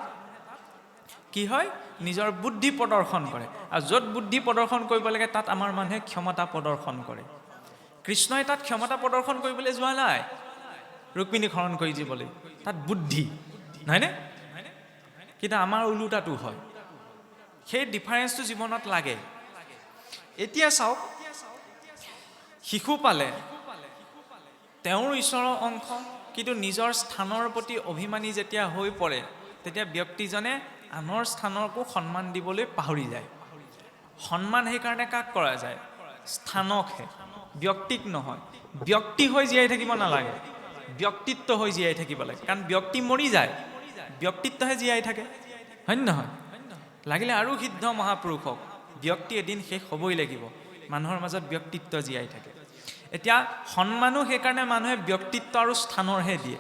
A: কি হয়, নিজৰ বুদ্ধি প্ৰদৰ্শন কৰে, আৰু য'ত বুদ্ধি প্ৰদৰ্শন কৰিব লাগে তাত আমাৰ মানুহে ক্ষমতা প্ৰদৰ্শন কৰে। কৃষ্ণই তাত ক্ষমতা প্ৰদৰ্শন কৰিবলৈ যোৱা নাই, ৰুক্মিণীক হৰণ কৰি দিবলৈ, তাত বুদ্ধি, নহয়নে? কিন্তু আমাৰ ওলোটাটো হয়। সেই ডিফাৰেঞ্চটো জীৱনত লাগে। এতিয়া চাওক, শিশুপালে তেওঁৰ ঈশ্বৰৰ অংশ, কিন্তু নিজৰ স্থানৰ প্ৰতি অভিমানী যেতিয়া হৈ পৰে, তেতিয়া ব্যক্তিজনে আনৰ স্থানকো সন্মান দিবলৈ পাহৰি যায়। সন্মান সেইকাৰণে কাক কৰা যায়? স্থানকহে, ব্যক্তিক নহয়। ব্যক্তি হৈ জীয়াই থাকিব নালাগে, ব্যক্তিত্ব হৈ জীয়াই থাকিব লাগে। কাৰণ ব্যক্তি মৰি যায়, ব্যক্তিত্বহে জীয়াই থাকে, হয় নে নহয়? লাগিলে আৰু সিদ্ধ মহাপুৰুষ হওক, ব্যক্তি এদিন শেষ হ'বই লাগিব। মানুহৰ মাজত ব্যক্তিত্ব জীয়াই থাকে। এতিয়া সন্মানো সেইকাৰণে মানুহে ব্যক্তিত্ব আৰু স্থানৰহে দিয়ে।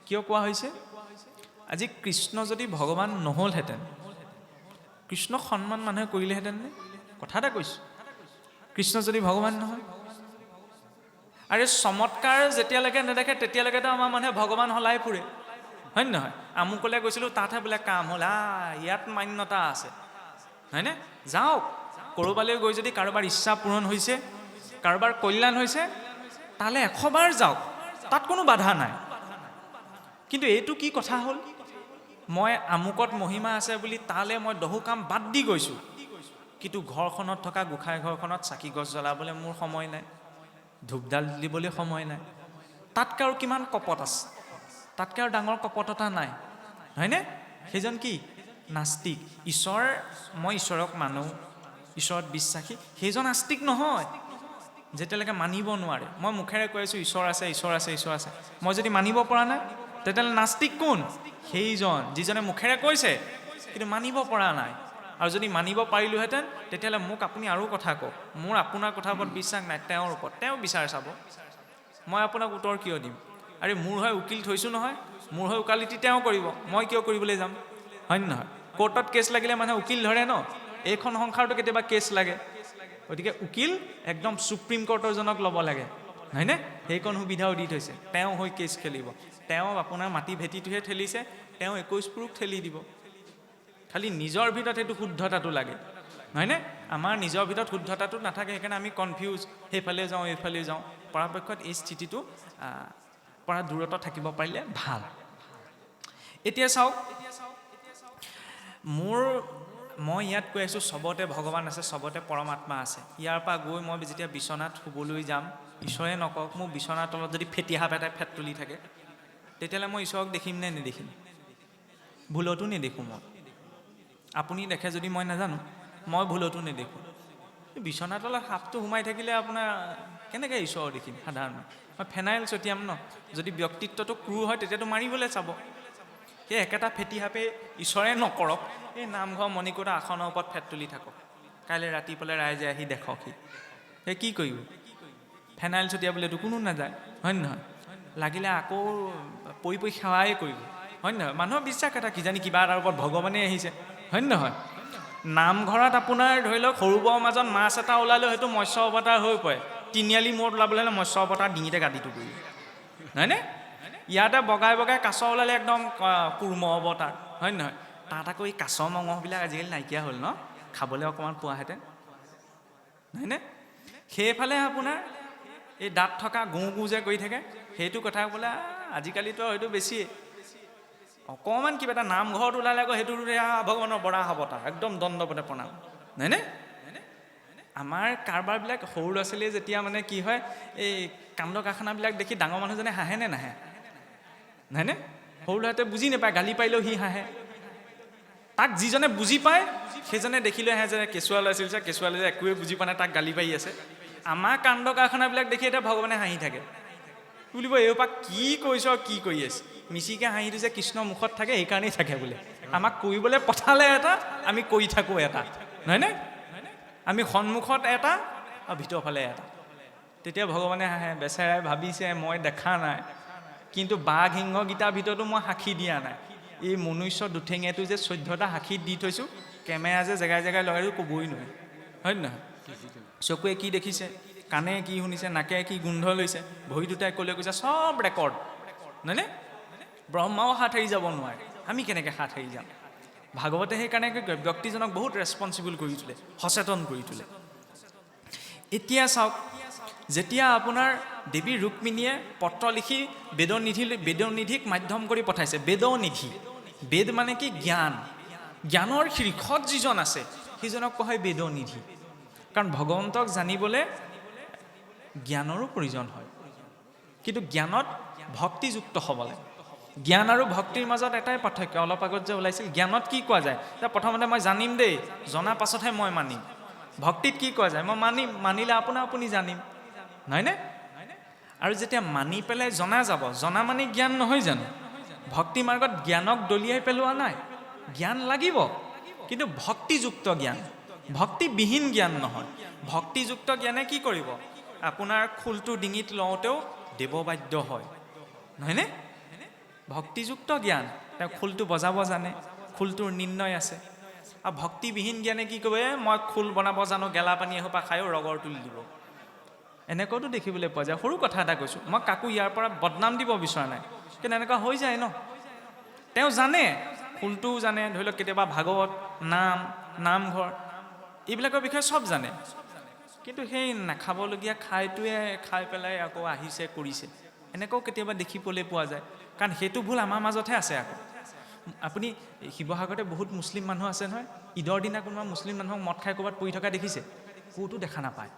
A: কিয় কোৱা হৈছে? আজি কৃষ্ণ যদি ভগৱান নহ'লহেঁতেন, কৃষ্ণক সন্মান মানুহে কৰিলেহেঁতেন নে? কথা এটা কৈছোঁ, কৃষ্ণ যদি ভগৱান নহয়। আৰু চমৎকাৰ যেতিয়ালৈকে নেদেখে তেতিয়ালৈকেতো আমাৰ মানুহে ভগৱান সলাই ফুৰে, হয় নে নহয়? আমুকলৈ গৈছিলোঁ, তাতহে বোলে কাম হ'ল, ইয়াত মান্যতা আছে, হয়নে? যাওক, ক'ৰবালৈ গৈ যদি কাৰোবাৰ ইচ্ছা পূৰণ হৈছে, কাৰোবাৰ কল্যাণ হৈছে, তালৈ 100 বাৰ যাওক, তাত কোনো বাধা নাই। কিন্তু এইটো কি কথা হ'ল, মই আমুকত মহিমা আছে বুলি তালৈ মই দহো কাম বাদ দি গৈছোঁ, কিন্তু ঘৰখনত থকা গোঁসাই ঘৰখনত চাকি গছ জ্বলাবলৈ মোৰ সময় নাই, ধূপডাল দিবলৈ সময় নাই। তাতকৈ আৰু কিমান কপট আছে, তাতকৈ আৰু ডাঙৰ কপটতা নাই, হয়নে? সেইজন কি? নাস্তিক। মই ঈশ্বৰক মানো, ঈশ্বৰত বিশ্বাসী, সেইজন আস্তিক নহয় যেতিয়ালৈকে মানিব নোৱাৰে। মই মুখেৰে কৈ আছোঁ ঈশ্বৰ আছে, ঈশ্বৰ আছে, ঈশ্বৰ আছে, মই যদি মানিব পৰা নাই, তেতিয়াহ'লে নাস্তিক কোন? সেইজন যিজনে মুখেৰে কৈছে কিন্তু মানিব পৰা নাই। আৰু যদি মানিব পাৰিলোহেঁতেন, তেতিয়াহ'লে মোক আপুনি আৰু কথা কওক, মোৰ আপোনাৰ কথাৰ ওপৰত বিশ্বাস নাই, তেওঁৰ ওপৰত তেওঁ বিচাৰ চাব, মই আপোনাক উত্তৰ কিয় দিম? আৰে মোৰ হৈ উকিল থৈছোঁ নহয়, মোৰ হৈ উকালতি তেওঁ কৰিব, মই কিয় কৰিবলৈ যাম, হয় নে নহয়? কোৰ্টত কেছ লাগিলে মানুহে উকিল ধৰে ন, এইখন সংসাৰতো কেতিয়াবা কেছ লাগে, গতিকে উকিল একদম সুপ্ৰিম কোৰ্টৰজনক ল'ব লাগে, হয়নে? সেইকণ সুবিধাও দি থৈছে, তেওঁ হৈ কেছ খেলিব, তেওঁ আপোনাৰ মাটি ভেটিটোহে ঠেলিছে, তেওঁ 21 পুৰুষ ঠেলি দিব। খালি নিজৰ ভিতৰত সেইটো শুদ্ধতাটো লাগে, হয়নে? আমাৰ নিজৰ ভিতৰত শুদ্ধতাটো নাথাকে, সেইকাৰণে আমি কনফিউজ, সেইফালে যাওঁ এইফালে যাওঁ। পৰাপক্ষত এই স্থিতিটো পৰা দূৰত্ব থাকিব পাৰিলে ভাল। এতিয়া চাওক, মই ইয়াত কৈ আছোঁ চবতে ভগৱান আছে, চবতে পৰমাত্মা আছে। ইয়াৰ পৰা গৈ মই যেতিয়া বিচনাত শুবলৈ যাম, ঈশ্বৰে নকওক মোৰ বিচনাৰ তলত যদি ফেটি সাপ এটাই ফেট তুলি থাকে, তেতিয়াহ'লে মই ঈশ্বৰক দেখিম নে নেদেখিম? ভুলতো নেদেখোঁ মই। আপুনি দেখে যদি মই নাজানো, মই ভুলতো নেদেখোঁ। বিচনাৰ তলত সাপটো সোমাই থাকিলে আপোনাৰ কেনেকৈ ঈশ্বৰ দেখিম? সাধাৰণ মই ফেনাইল ছটিয়াম ন, যদি ব্যক্তিত্বটো ক্ৰূৰ হয় তেতিয়াতো মাৰিবলৈ চাব। সেই একেটা ফেটি সাপে ঈশ্বৰে নকৰক, এই নামঘৰ মণিকূটৰ আসনৰ ওপৰত ফেট তুলি থাকক, কাইলৈ ৰাতিপুৱালে ৰাইজে আহি দেখকহি, সেই কি কৰিব? ফেনাইল ছটিয়াবলৈতো কোনো নাযায়, হয় নে নহয়? লাগিলে আকৌ পৰি সেৱাই কৰিব, হয় নে নহয়? মানুহৰ বিশ্বাস এটা, কিজানি কিবা এটাৰ ওপৰত ভগৱানে আহিছে, হয় নে নহয়? নামঘৰত আপোনাৰ ধৰি লওক সৰু বৰ মাজত মাছ এটা ওলালেও সেইটো মৎস্য অৱতাৰ হৈ পৰে, তিনিআলি মূৰত ওলাবলৈ হ'লে মৎস্য অৱতাৰ ডিঙিতে গাদিটো কৰিব, হয়নে? ইয়াতে বগাই বগাই কাছ ওলালে একদম কুৰ্ম অৱতাৰ, হয় নে নহয়? তাত আকৌ এই কাছ মঙহবিলাক আজিকালি নাইকিয়া হ'ল ন, খাবলৈ অকণমান পোৱাহেঁতেন, হয়নে? সেইফালে আপোনাৰ এই দাঁত থকা গু যে কৰি থাকে, সেইটো কথা বোলে আজিকালিতো হয়তো বেছিয়ে। অকণমান কিবা এটা নামঘৰত ওলালে আকৌ সেইটো ভগৱানৰ বৰা অৱতাৰ, একদম দণ্ডপতে প্ৰণাম, নহয়নে? আমাৰ কাৰবাৰবিলাক সৰু ল'ৰা ছোৱালীয়ে যেতিয়া মানে কি হয়, এই কাণ্ড কাৰখানাবিলাক দেখি ডাঙৰ মানুহজনে হাঁহে নে নাহে? নহয়নে? সৰু ল'ৰাটোৱে বুজি নাপায়, গালি পাৰিলেও সি হাঁহে। তাক যিজনে বুজি পায় সেইজনে দেখিলৈ আহে যে কেঁচুৱা ল'ৰা ছোৱালী, কেঁচুৱা ল'ৰা একোৱে বুজি পোৱা নাই, তাক গালি পাৰি আছে। আমাৰ কাণ্ড কাৰখানাবিলাক দেখি এতিয়া ভগৱানে হাঁহি থাকে, বুলিব এইপা কি কৰিছ আৰু কি কৰি আছে। মিচিকে হাঁহিটো যে কৃষ্ণৰ মুখত থাকে সেইকাৰণেই থাকে বোলে। আমাক কৰিবলৈ পঠালে এটা, আমি কৰি থাকোঁ এটা, নহয়নে? আমি সন্মুখত এটা আৰু ভিতৰ ফালে এটা। তেতিয়া ভগৱানে হাঁহে, বেচেৰাই ভাবিছে মই দেখা নাই, কিন্তু বাঘ সিংহকেইটাৰ ভিতৰতো মই সাক্ষী দিয়া নাই। এই মনুষ্য দুঠেঙীয়াটো যে 14টা সাক্ষী দি থৈছোঁ, কেমেৰা যে জেগাই জেগাই লগাইছোঁ, ক'বই নোৱাৰে, হয় নহয়? চকুৱে কি দেখিছে, কাণে কি শুনিছে, নাকে কি গোন্ধ লৈছে, ভৰি দুটাই ক'লৈ গৈছে, চব ৰেকৰ্ড, নহয়নে? ব্ৰহ্মাও হাত সাৰি যাব নোৱাৰে, আমি কেনেকৈ হাত সাৰি যাম? ভাগৱতে সেইকাৰণে ব্যক্তিজনক বহুত ৰেছপনচিবল কৰি তোলে, সচেতন কৰি তোলে। এতিয়া চাওক, যেতিয়া আপোনাৰ দেৱী ৰুক্মিণীয়ে পত্ৰ লিখি বেদনিধিক মাধ্যম কৰি পঠাইছে, বেদনিধি, বেদ মানে কি? জ্ঞান। জ্ঞানৰ শীৰ্ষত যিজন আছে সেইজনক কোৱা হয় বেদনিধি। কাৰণ ভগৱন্তক জানিবলৈ জ্ঞানৰো প্ৰয়োজন হয়, কিন্তু জ্ঞানত ভক্তিযুক্ত হ'ব লাগে। জ্ঞান আৰু ভক্তিৰ মাজত এটাই পাৰ্থক্য, অলপ আগত যে ওলাইছিল। জ্ঞানত কি কোৱা যায়? প্ৰথমতে মই জানিম দেই, জনাৰ পাছতহে মই মানিম। ভক্তিত কি কোৱা যায়? মই মানিম, মানিলে আপুনি জানিম, নহয়নে? আৰু যেতিয়া মানি পেলাই জনা যাব, জনা মানে জ্ঞান নহয় জানো? ভক্তি মাৰ্গত জ্ঞানক দলিয়াই পেলোৱা নাই, জ্ঞান লাগিব, কিন্তু ভক্তিযুক্ত জ্ঞান, ভক্তিবিহীন জ্ঞান নহয়। ভক্তিযুক্ত জ্ঞানে কি কৰিব? আপোনাৰ খোলটো ডিঙিত লওঁতেও দেৱবাদ্য হয়, নহয়নে? ভক্তিযুক্ত জ্ঞান, তেওঁ খোলটো বজাব জানে, খোলটোৰ নিৰ্ণয় আছে। আৰু ভক্তিবিহীন জ্ঞানে কি কৰিব? মই খোল বনাব জানো, গেলা পানী এসোপা খায়ো ৰগৰ তুলি দিব। এনেকুৱাতো দেখিবলৈ পোৱা যায়। সৰু কথা এটা কৈছোঁ, মই কাকো ইয়াৰ পৰা বদনাম দিব বিচৰা নাই, কিন্তু এনেকুৱা হৈ যায় ন। তেওঁ জানে, খোলটোও জানে, ধৰি লওক কেতিয়াবা ভাগৱত, নাম, নামঘৰ এইবিলাকৰ বিষয়ে চব জানে, কিন্তু সেই নাখাবলগীয়া খাইটোৱে খাই পেলাই আকৌ আহিছে কৰিছে। এনেকুৱাও কেতিয়াবা দেখিবলৈ পোৱা যায়, কাৰণ সেইটো ভুল আমাৰ মাজতহে আছে। আকৌ আপুনি শিৱসাগৰতে বহুত মুছলিম মানুহ আছে নহয়, ঈদৰ দিনা কোনোবা মুছলিম মানুহক মদ খাই ক'ৰবাত পৰি থকা দেখিছে? ক'তো দেখা নাপায়।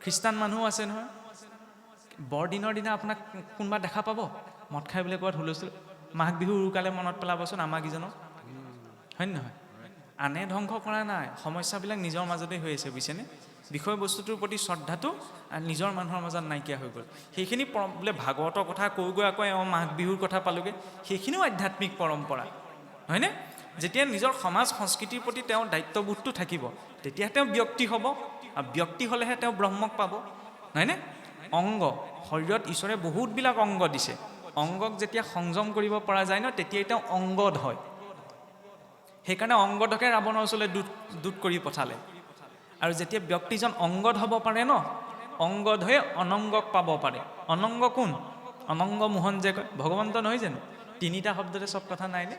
A: খ্ৰীষ্টান মানুহো আছে নহয়, বৰদিনৰ দিনা আপোনাক কোনোবা দেখা পাব মদ খাই বোলে ক'ৰবাত হুলস্থুল। মাঘ বিহু উৰুকালে মনত পেলাবচোন আমাৰকেইজনক, হয় নহয়? আনে ধ্বংস কৰা নাই, সমস্যাবিলাক নিজৰ মাজতে হৈ আছে, বুজিছেনে? বিষয়বস্তুটোৰ প্ৰতি শ্ৰদ্ধাটো নিজৰ মানুহৰ মাজত নাইকিয়া হৈ গ'ল। সেইখিনি বোলে ভাগৱতৰ কথা কৈ গৈ আকৌ মাঘ বিহুৰ কথা পালোগৈ, সেইখিনিও আধ্যাত্মিক পৰম্পৰা, হয়নে? যেতিয়া নিজৰ সমাজ সংস্কৃতিৰ প্ৰতি তেওঁৰ দায়িত্ববোধটো থাকিব, তেতিয়া তেওঁ ব্যক্তি হ'ব, আৰু ব্যক্তি হ'লেহে তেওঁ ব্ৰহ্মক পাব, নহয়নে? অংগ, শৰীৰত ঈশ্বৰে বহুতবিলাক অংগ দিছে, অংগক যেতিয়া সংযম কৰিব পৰা যায় ন, তেতিয়াই তেওঁ অংগদ হয়। সেইকাৰণে অংগদকে ৰাৱণৰ ওচৰলৈ দূত কৰি পঠালে। আৰু যেতিয়া ব্যক্তিজন অংগদ হ'ব পাৰে ন, অংগদ হৈ অনংগক পাব পাৰে। অনংগ কোন? অনংগ মোহন যে কয়, ভগৱন্ত নহয় জানো? তিনিটা শব্দতে চব কথা নাইনে?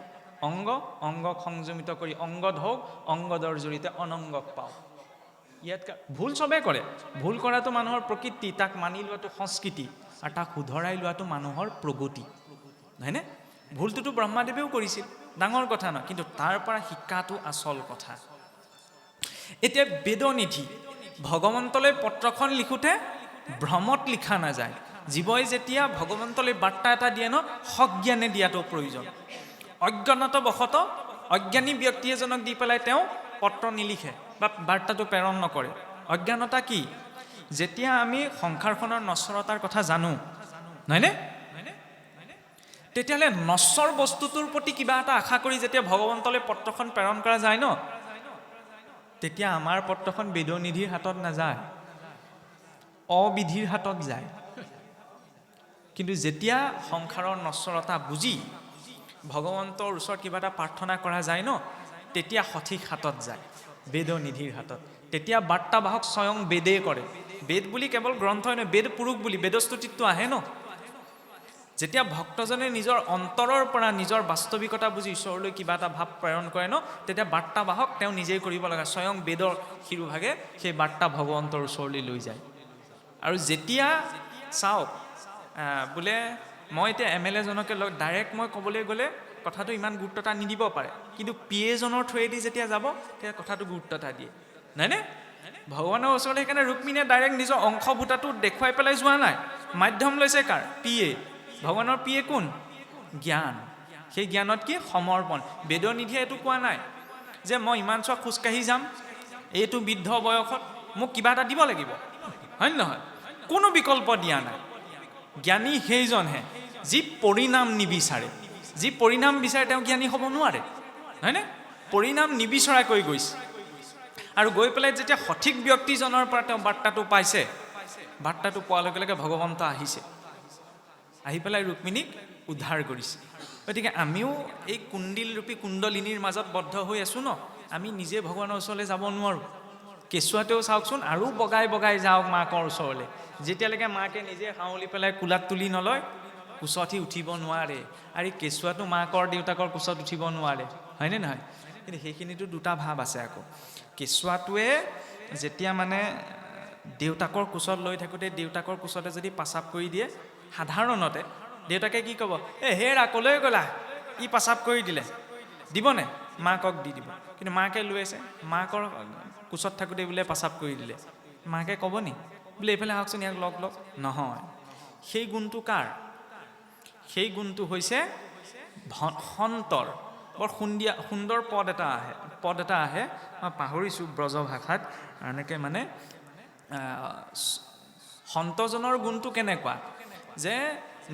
A: অংগ, অংগক সংযমিত কৰি অংগদ হওক, অংগদৰ জৰিয়তে অনংগক পাওঁ। ইয়াত ভুল চবেই কৰে, ভুল কৰাটো মানুহৰ প্ৰকৃতি, তাক মানি লোৱাটো সংস্কৃতি, আৰু তাক শুধৰাই লোৱাটো মানুহৰ প্ৰগতি, নহয়নে? ভুলটোতো ব্ৰহ্মাদেৱেও কৰিছিল, ডাঙৰ কথা নহয়, কিন্তু তাৰ পৰা শিকাটো আচল কথা। এতিয়া বেদনিধি, ভগৱন্তলৈ পত্ৰখন লিখোঁতে ভ্ৰমত লিখা নাযায়। জীৱই যেতিয়া ভগৱন্তলৈ বাৰ্তা এটা দিয়ে ন, সজ্ঞানে দিয়াটো প্ৰয়োজন। অজ্ঞানতাবশতঃ অজ্ঞানী ব্যক্তি এজনক দি পেলাই তেওঁ পত্ৰ নিলিখে বা বাৰ্তাটো প্ৰেৰণ নকৰে। অজ্ঞানতা কি? যেতিয়া আমি সংসাৰখনৰ নশ্বৰতাৰ কথা জানো, নহয়নে? তেতিয়াহ'লে নশ্বৰ বস্তুটোৰ প্ৰতি কিবা এটা আশা কৰি যেতিয়া ভগৱন্তলৈ পত্ৰখন প্ৰেৰণ কৰা যায় ন, তেতিয়া আমাৰ পত্ৰখন বেদনিধিৰ হাতত নাযায়, অবিধিৰ হাতত যায়। কিন্তু যেতিয়া সংসাৰৰ নশ্বৰতা বুজি ভগৱন্তৰ ওচৰত কিবা এটা প্ৰাৰ্থনা কৰা যায় ন, তেতিয়া সঠিক হাতত যায়, বেদনিধিৰ হাতত। তেতিয়া বাৰ্তাবাহক স্বয়ং বেদে কৰে। বেদ বুলি কেৱল গ্ৰন্থই নহয়, বেদ পুৰুষ বুলি বেদস্তুতিটো আহে ন। যেতিয়া ভক্তজনে নিজৰ অন্তৰৰ পৰা নিজৰ বাস্তৱিকতা বুজি ঈশ্বৰলৈ কিবা এটা ভাৱ প্ৰেৰণ কৰে ন, তেতিয়া বাৰ্তাবাহক তেওঁ নিজেই কৰিব লগা, স্বয়ং বেদৰ শিৰোভাগে সেই বাৰ্তা ভগৱন্তৰ ওচৰলৈ লৈ যায়। আৰু যেতিয়া চাওক, বোলে মই এতিয়া MLA জনকে লগ ডাইৰেক্ট মই ক'বলৈ গ'লে কথাটো ইমান গুৰুত্বতা নিদিব পাৰে, কিন্তু PA জনৰ থ্ৰুৱেদি যেতিয়া যাব তেতিয়া কথাটো গুৰুত্বতা দিয়ে। নাইনে? ভগৱানৰ ওচৰলৈ সেইকাৰণে ৰুক্মিণীয়ে ডাইৰেক্ট নিজৰ অংশভূতাটো দেখুৱাই পেলাই যোৱা নাই, মাধ্যম লৈছে কাৰ? পিয়ে। ভগৱানৰ পিয়ে কোন? জ্ঞান। সেই জ্ঞানত কি? সমৰ্পণ। বেদনিধিয়ে এইটো কোৱা নাই যে মই ইমান চোৱা খোজকাঢ়ি যাম, এইটো বৃদ্ধ বয়সত মোক কিবা এটা দিব লাগিব, হয় নহয়? কোনো বিকল্প দিয়া নাই। জ্ঞানী সেইজনহে যি পৰিণাম নিবিচাৰে। যি পৰিণাম বিচাৰে তেওঁ জ্ঞানী হ'ব নোৱাৰে, হয়নে? পৰিণাম নিবিচৰাকৈ গৈছে, আৰু গৈ পেলাই যেতিয়া সঠিক ব্যক্তিজনৰ পৰা তেওঁ বাৰ্তাটো পাইছে, বাৰ্তাটো পোৱাৰ লগে লগে ভগৱন্ত আহিছে, আহি পেলাই ৰুক্মিণীক উদ্ধাৰ কৰিছে। গতিকে আমিও এই কুণ্ডিলৰূপী কুণ্ডলিনীৰ মাজত বদ্ধ হৈ আছোঁ ন, আমি নিজে ভগৱানৰ ওচৰলৈ যাব নোৱাৰোঁ। কেঁচুৱাতেও চাওকচোন, আৰু বগাই বগাই যাওক মাকৰ ওচৰলৈ, যেতিয়ালৈকে মাকে নিজে হাউলি পেলাই কোলাত তুলি নলয়, কোচত সি উঠিব নোৱাৰে। আৰু কেঁচুৱাটো মাকৰ দেউতাকৰ কোচত উঠিব নোৱাৰে, হয়নে নহয়? কিন্তু সেইখিনিতো দুটা ভাৱ আছে আকৌ। কেঁচুৱাটোৱে যেতিয়া মানে দেউতাকৰ কোচত লৈ থাকোঁতে দেউতাকৰ কোচতে যদি পাচাব কৰি দিয়ে, সাধাৰণতে দেউতাকে কি ক'ব? হেৰা ক'লৈ গ'লা, ই পাচাব কৰি দিলে, দিবনে? মাকক দি দিব। কিন্তু মাকে লৈ আছে, মাকৰ কোচত থাকোঁতে বোলে পাচাব কৰি দিলে, মাকে ক'ব নি বোলে এইফালে আহকচোন, ইয়াক লগ লগ? নহয়। সেই গুণটো কাৰ? সেই গুণটো হৈছে সন্তৰ। বৰ সুন্দৰ পদ এটা আহে, মই পাহৰিছোঁ ব্ৰজ ভাষাত, এনেকৈ মানে সন্তজনৰ গুণটো কেনেকুৱা যে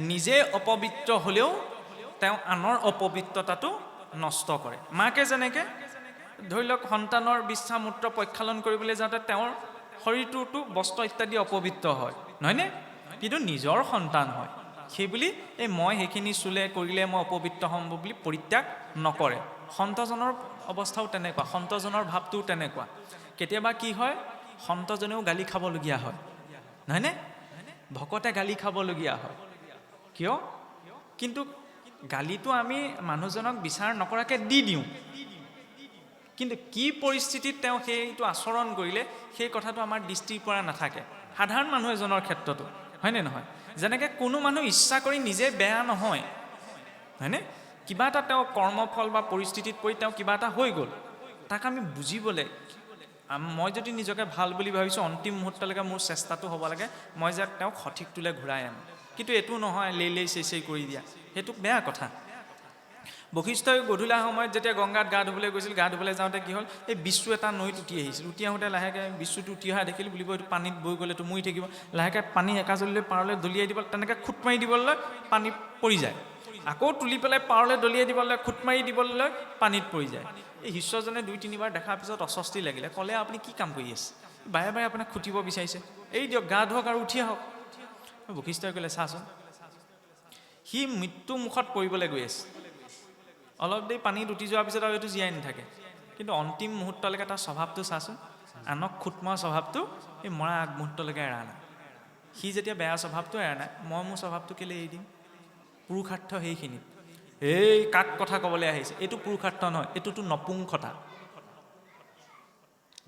A: নিজে অপবিত্ৰ হ'লেও তেওঁ আনৰ অপবিত্ৰতাটো নষ্ট কৰে। মাকে যেনেকৈ ধৰি লওক সন্তানৰ বিশ্বামূত্ৰ প্ৰক্ষালন কৰিবলৈ যাওঁতে তেওঁৰ শৰীৰটোতো বস্ত্ৰ ইত্যাদি অপবিত্ৰ হয়, নহয়নে? কিন্তু নিজৰ সন্তান হয়, সেইবুলি এই মই সেইখিনি চুলে কৰিলে মই অপবিত্ৰ হ'ম বুলি পৰিত্যাগ নকৰে। সন্তজনৰ অৱস্থাও তেনেকুৱা, সন্তজনৰ ভাৱটোও তেনেকুৱা। কেতিয়াবা কি হয়, সন্তজনেও গালি খাবলগীয়া হয়, নহয়নে? ভকতে গালি খাবলগীয়া হয়। কিয়? কিন্তু গালিটো আমি মানুহজনক বিচাৰ নকৰাকৈ দি দিওঁ, কিন্তু কি পৰিস্থিতিত তেওঁ সেইটো আচৰণ কৰিলে সেই কথাটো আমাৰ দৃষ্টিৰ পৰা নাথাকে, সাধাৰণ মানুহ এজনৰ ক্ষেত্ৰতো, হয়নে নহয়? যেনেকৈ কোনো মানুহ ইচ্ছা কৰি নিজে বেয়া নহয়, হয়নে? কিবা এটা তেওঁ কৰ্মফল বা পৰিস্থিতিত পৰি তেওঁ কিবা এটা হৈ গ'ল, তাক আমি বুজিবলৈ, মই যদি নিজকে ভাল বুলি ভাবিছোঁ, অন্তিম মুহূৰ্তলৈকে মোৰ চেষ্টাটো হ'ব লাগে মই যে তেওঁক সঠিকটোলৈ ঘূৰাই আনো। কিন্তু এইটো নহয় লেই চেই কৰি দিয়া, সেইটো বেয়া কথা। বশিষ্ঠই গধূলা সময়ত যেতিয়া গংগাত গা ধুবলৈ গৈছিল, গা ধুবলৈ যাওঁতে কি হ'ল, এই বিষ্ণু এটা নৈত উঠি আহিছিল। উঠি আহোঁতে লাহেকৈ বিষ্ণুটো উঠি অহা দেখিল, বুলিব এইটো পানীত বৈ গ'লেতো মৰি থাকিব, লাহেকৈ পানী একাজলিলৈ পাৰলৈ দলিয়াই দিব, তেনেকৈ খুট মাৰি দিবলৈ পানী পৰি যায়। আকৌ তুলি পেলাই পাৰলৈ দলিয়াই দিবলৈ, খুট মাৰি দিবলৈ পানীত পৰি যায়। এই শিষ্যজনে 2-3 বাৰ দেখাৰ পিছত অস্বস্তি লাগিলে, ক'লে আপুনি কি কাম কৰি আছে, বাৰে বাৰে আপোনাক খুটিব বিচাৰিছে, এই দিয়ক গা ধুৱক আৰু উঠি আহক। বশিষ্ঠই ক'লে চাচোন, সি মৃত্যু মুখত পৰিবলৈ গৈ আছে, অলপ দেৰি পানীত উঠি যোৱাৰ পিছত আৰু এইটো জীয়াই নাথাকে, কিন্তু অন্তিম মুহূৰ্তলৈকে তাৰ স্বভাৱটো চাচোন, আনক খুট মৰা স্বভাৱটো এই মৰা আগমুহূৰ্তলৈকে এৰা নাই। সি যেতিয়া বেয়া স্বভাৱটো এৰা নাই, মই মোৰ স্বভাৱটো কেলৈ এৰি দিম? পুৰুষাৰ্থ সেইখিনিত। এই কাক কথা ক'বলৈ আহিছে, এইটো পুৰুষাৰ্থ নহয়, এইটোতো নপুংসতা।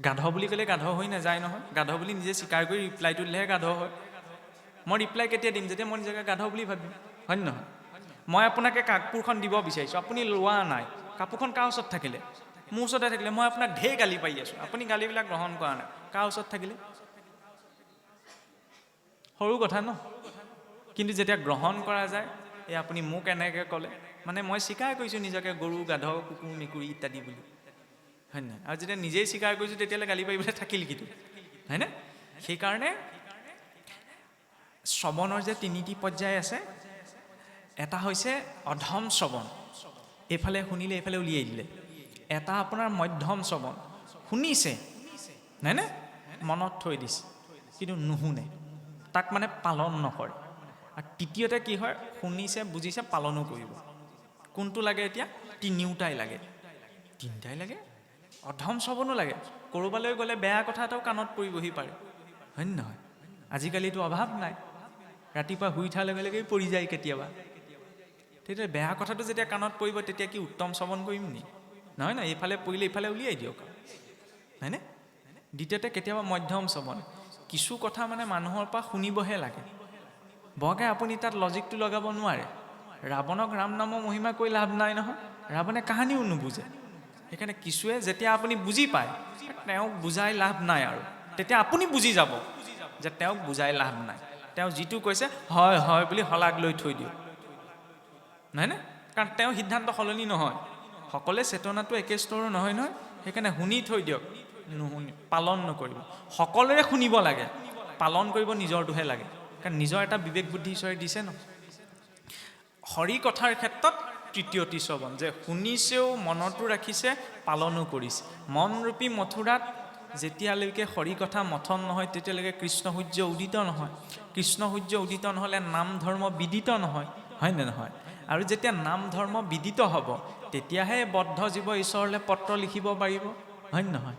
A: গাধ বুলি ক'লে গাধ হৈ নাযায় নহয়, গাধ বুলি নিজে স্বীকাৰ কৰি ৰিপ্লাইটো দিলেহে গাধ হয়। মই ৰিপ্লাই কেতিয়া দিম? যেতিয়া মই নিজকে গাধ বুলি ভাবিম, হয় নহয়? মই আপোনাকে কাপোৰখন দিব বিচাৰিছোঁ, আপুনি লোৱা নাই, কাপোৰখন কাৰ ওচৰত থাকিলে? মোৰ ওচৰতে থাকিলে। মই আপোনাক ঢেৰ গালি পাৰি আছোঁ, আপুনি গালিবিলাক গ্ৰহণ কৰা নাই, কাৰ ওচৰত থাকিলে? সৰু কথা ন? কিন্তু যেতিয়া গ্ৰহণ কৰা যায়, এই আপুনি মোক এনেকৈ ক'লে, মানে মই স্বীকাৰ কৰিছোঁ নিজকে গৰু, গাধ, কুকুৰ, মেকুৰী ইত্যাদি বুলি, হয় নহয়? আৰু যেতিয়া নিজেই স্বীকাৰ কৰিছোঁ তেতিয়াহ'লে গালি পাৰিবলৈ থাকিল কিটো, হয়নে? সেইকাৰণে শ্ৰৱণৰ যে 3টি পৰ্যায় আছে, এটা হৈছে অধম শ্ৰৱণ, এইফালে শুনিলে এইফালে উলিয়াই দিলে। এটা আপোনাৰ মধ্যম শ্ৰৱণ, শুনিছে, হয়নে? মনত থৈ দিছে কিন্তু নুশুনে, তাক মানে পালন নকৰে। আৰু তৃতীয়তে কি হয়, শুনিছে বুজিছে পালনো কৰিব। কোনটো লাগে এতিয়া? তিনিওটাই লাগে, তিনিটাই লাগে। অধম শ্ৰৱণো লাগে, ক'ৰবালৈ গ'লে বেয়া কথা এটাও কাণত পৰিবহি পাৰে, হয় নহয়? আজিকালিতো অভাৱ নাই, ৰাতিপুৱা শুই উঠাৰ লগে লগেই পৰি যায় কেতিয়াবা। তেতিয়া বেয়া কথাটো যেতিয়া কাণত পৰিব তেতিয়া কি উত্তম শ্ৰৱণ কৰিম নি? নহয় নহয়, এইফালে পৰিলে ইফালে উলিয়াই দিয়ক, হয়নে? দ্বিতীয়তে কেতিয়াবা মধ্যম শ্ৰৱণ, কিছু কথা মানে মানুহৰ পৰা শুনিবহে লাগে, বৰকে আপুনি তাত লজিকটো লগাব নোৱাৰে। ৰাৱণক ৰাম নামৰ মহিমা কৈ লাভ নাই নহয়, ৰাৱণে কাহানিও নুবুজে, সেইকাৰণে কিছুৱে যেতিয়া আপুনি বুজি পায় তেওঁক বুজাই লাভ নাই আৰু তেতিয়া আপুনি বুজি যাব যে তেওঁক বুজাই লাভ নাই, তেওঁ যিটো কৈছে হয় হয় বুলি শলাগ লৈ থৈ দিয়ক, নহয়নে? কাৰণ তেওঁ সিদ্ধান্ত সলনি নহয়, সকলোৱে চেতনাটো একে স্তৰৰ নহয় নহয়, সেইকাৰণে শুনি থৈ দিয়ক, নুশুনি পালন নকৰিব। সকলোৰে শুনিব লাগে, পালন কৰিব নিজৰটোহে লাগে, কাৰণ নিজৰ এটা বিবেক বুদ্ধি ঈশ্বৰে দিছে ন। হৰি কথাৰ ক্ষেত্ৰত তৃতীয়টি শ্ৰৱণ, যে শুনিছেও মনতো ৰাখিছে পালনো কৰিছে। মনৰূপী মথুৰাত যেতিয়ালৈকে হৰি কথা মথন নহয় তেতিয়ালৈকে কৃষ্ণ সূৰ্য উদিত নহয়, কৃষ্ণ সূৰ্য উদিত নহ'লে নাম ধৰ্ম বিদিত নহয়, হয় নে নহয়? আৰু যেতিয়া নাম ধৰ্ম বিদিত হ'ব তেতিয়াহে বদ্ধ জীৱ ঈশ্বৰলৈ পত্ৰ লিখিব পাৰিব, হয় নে নহয়?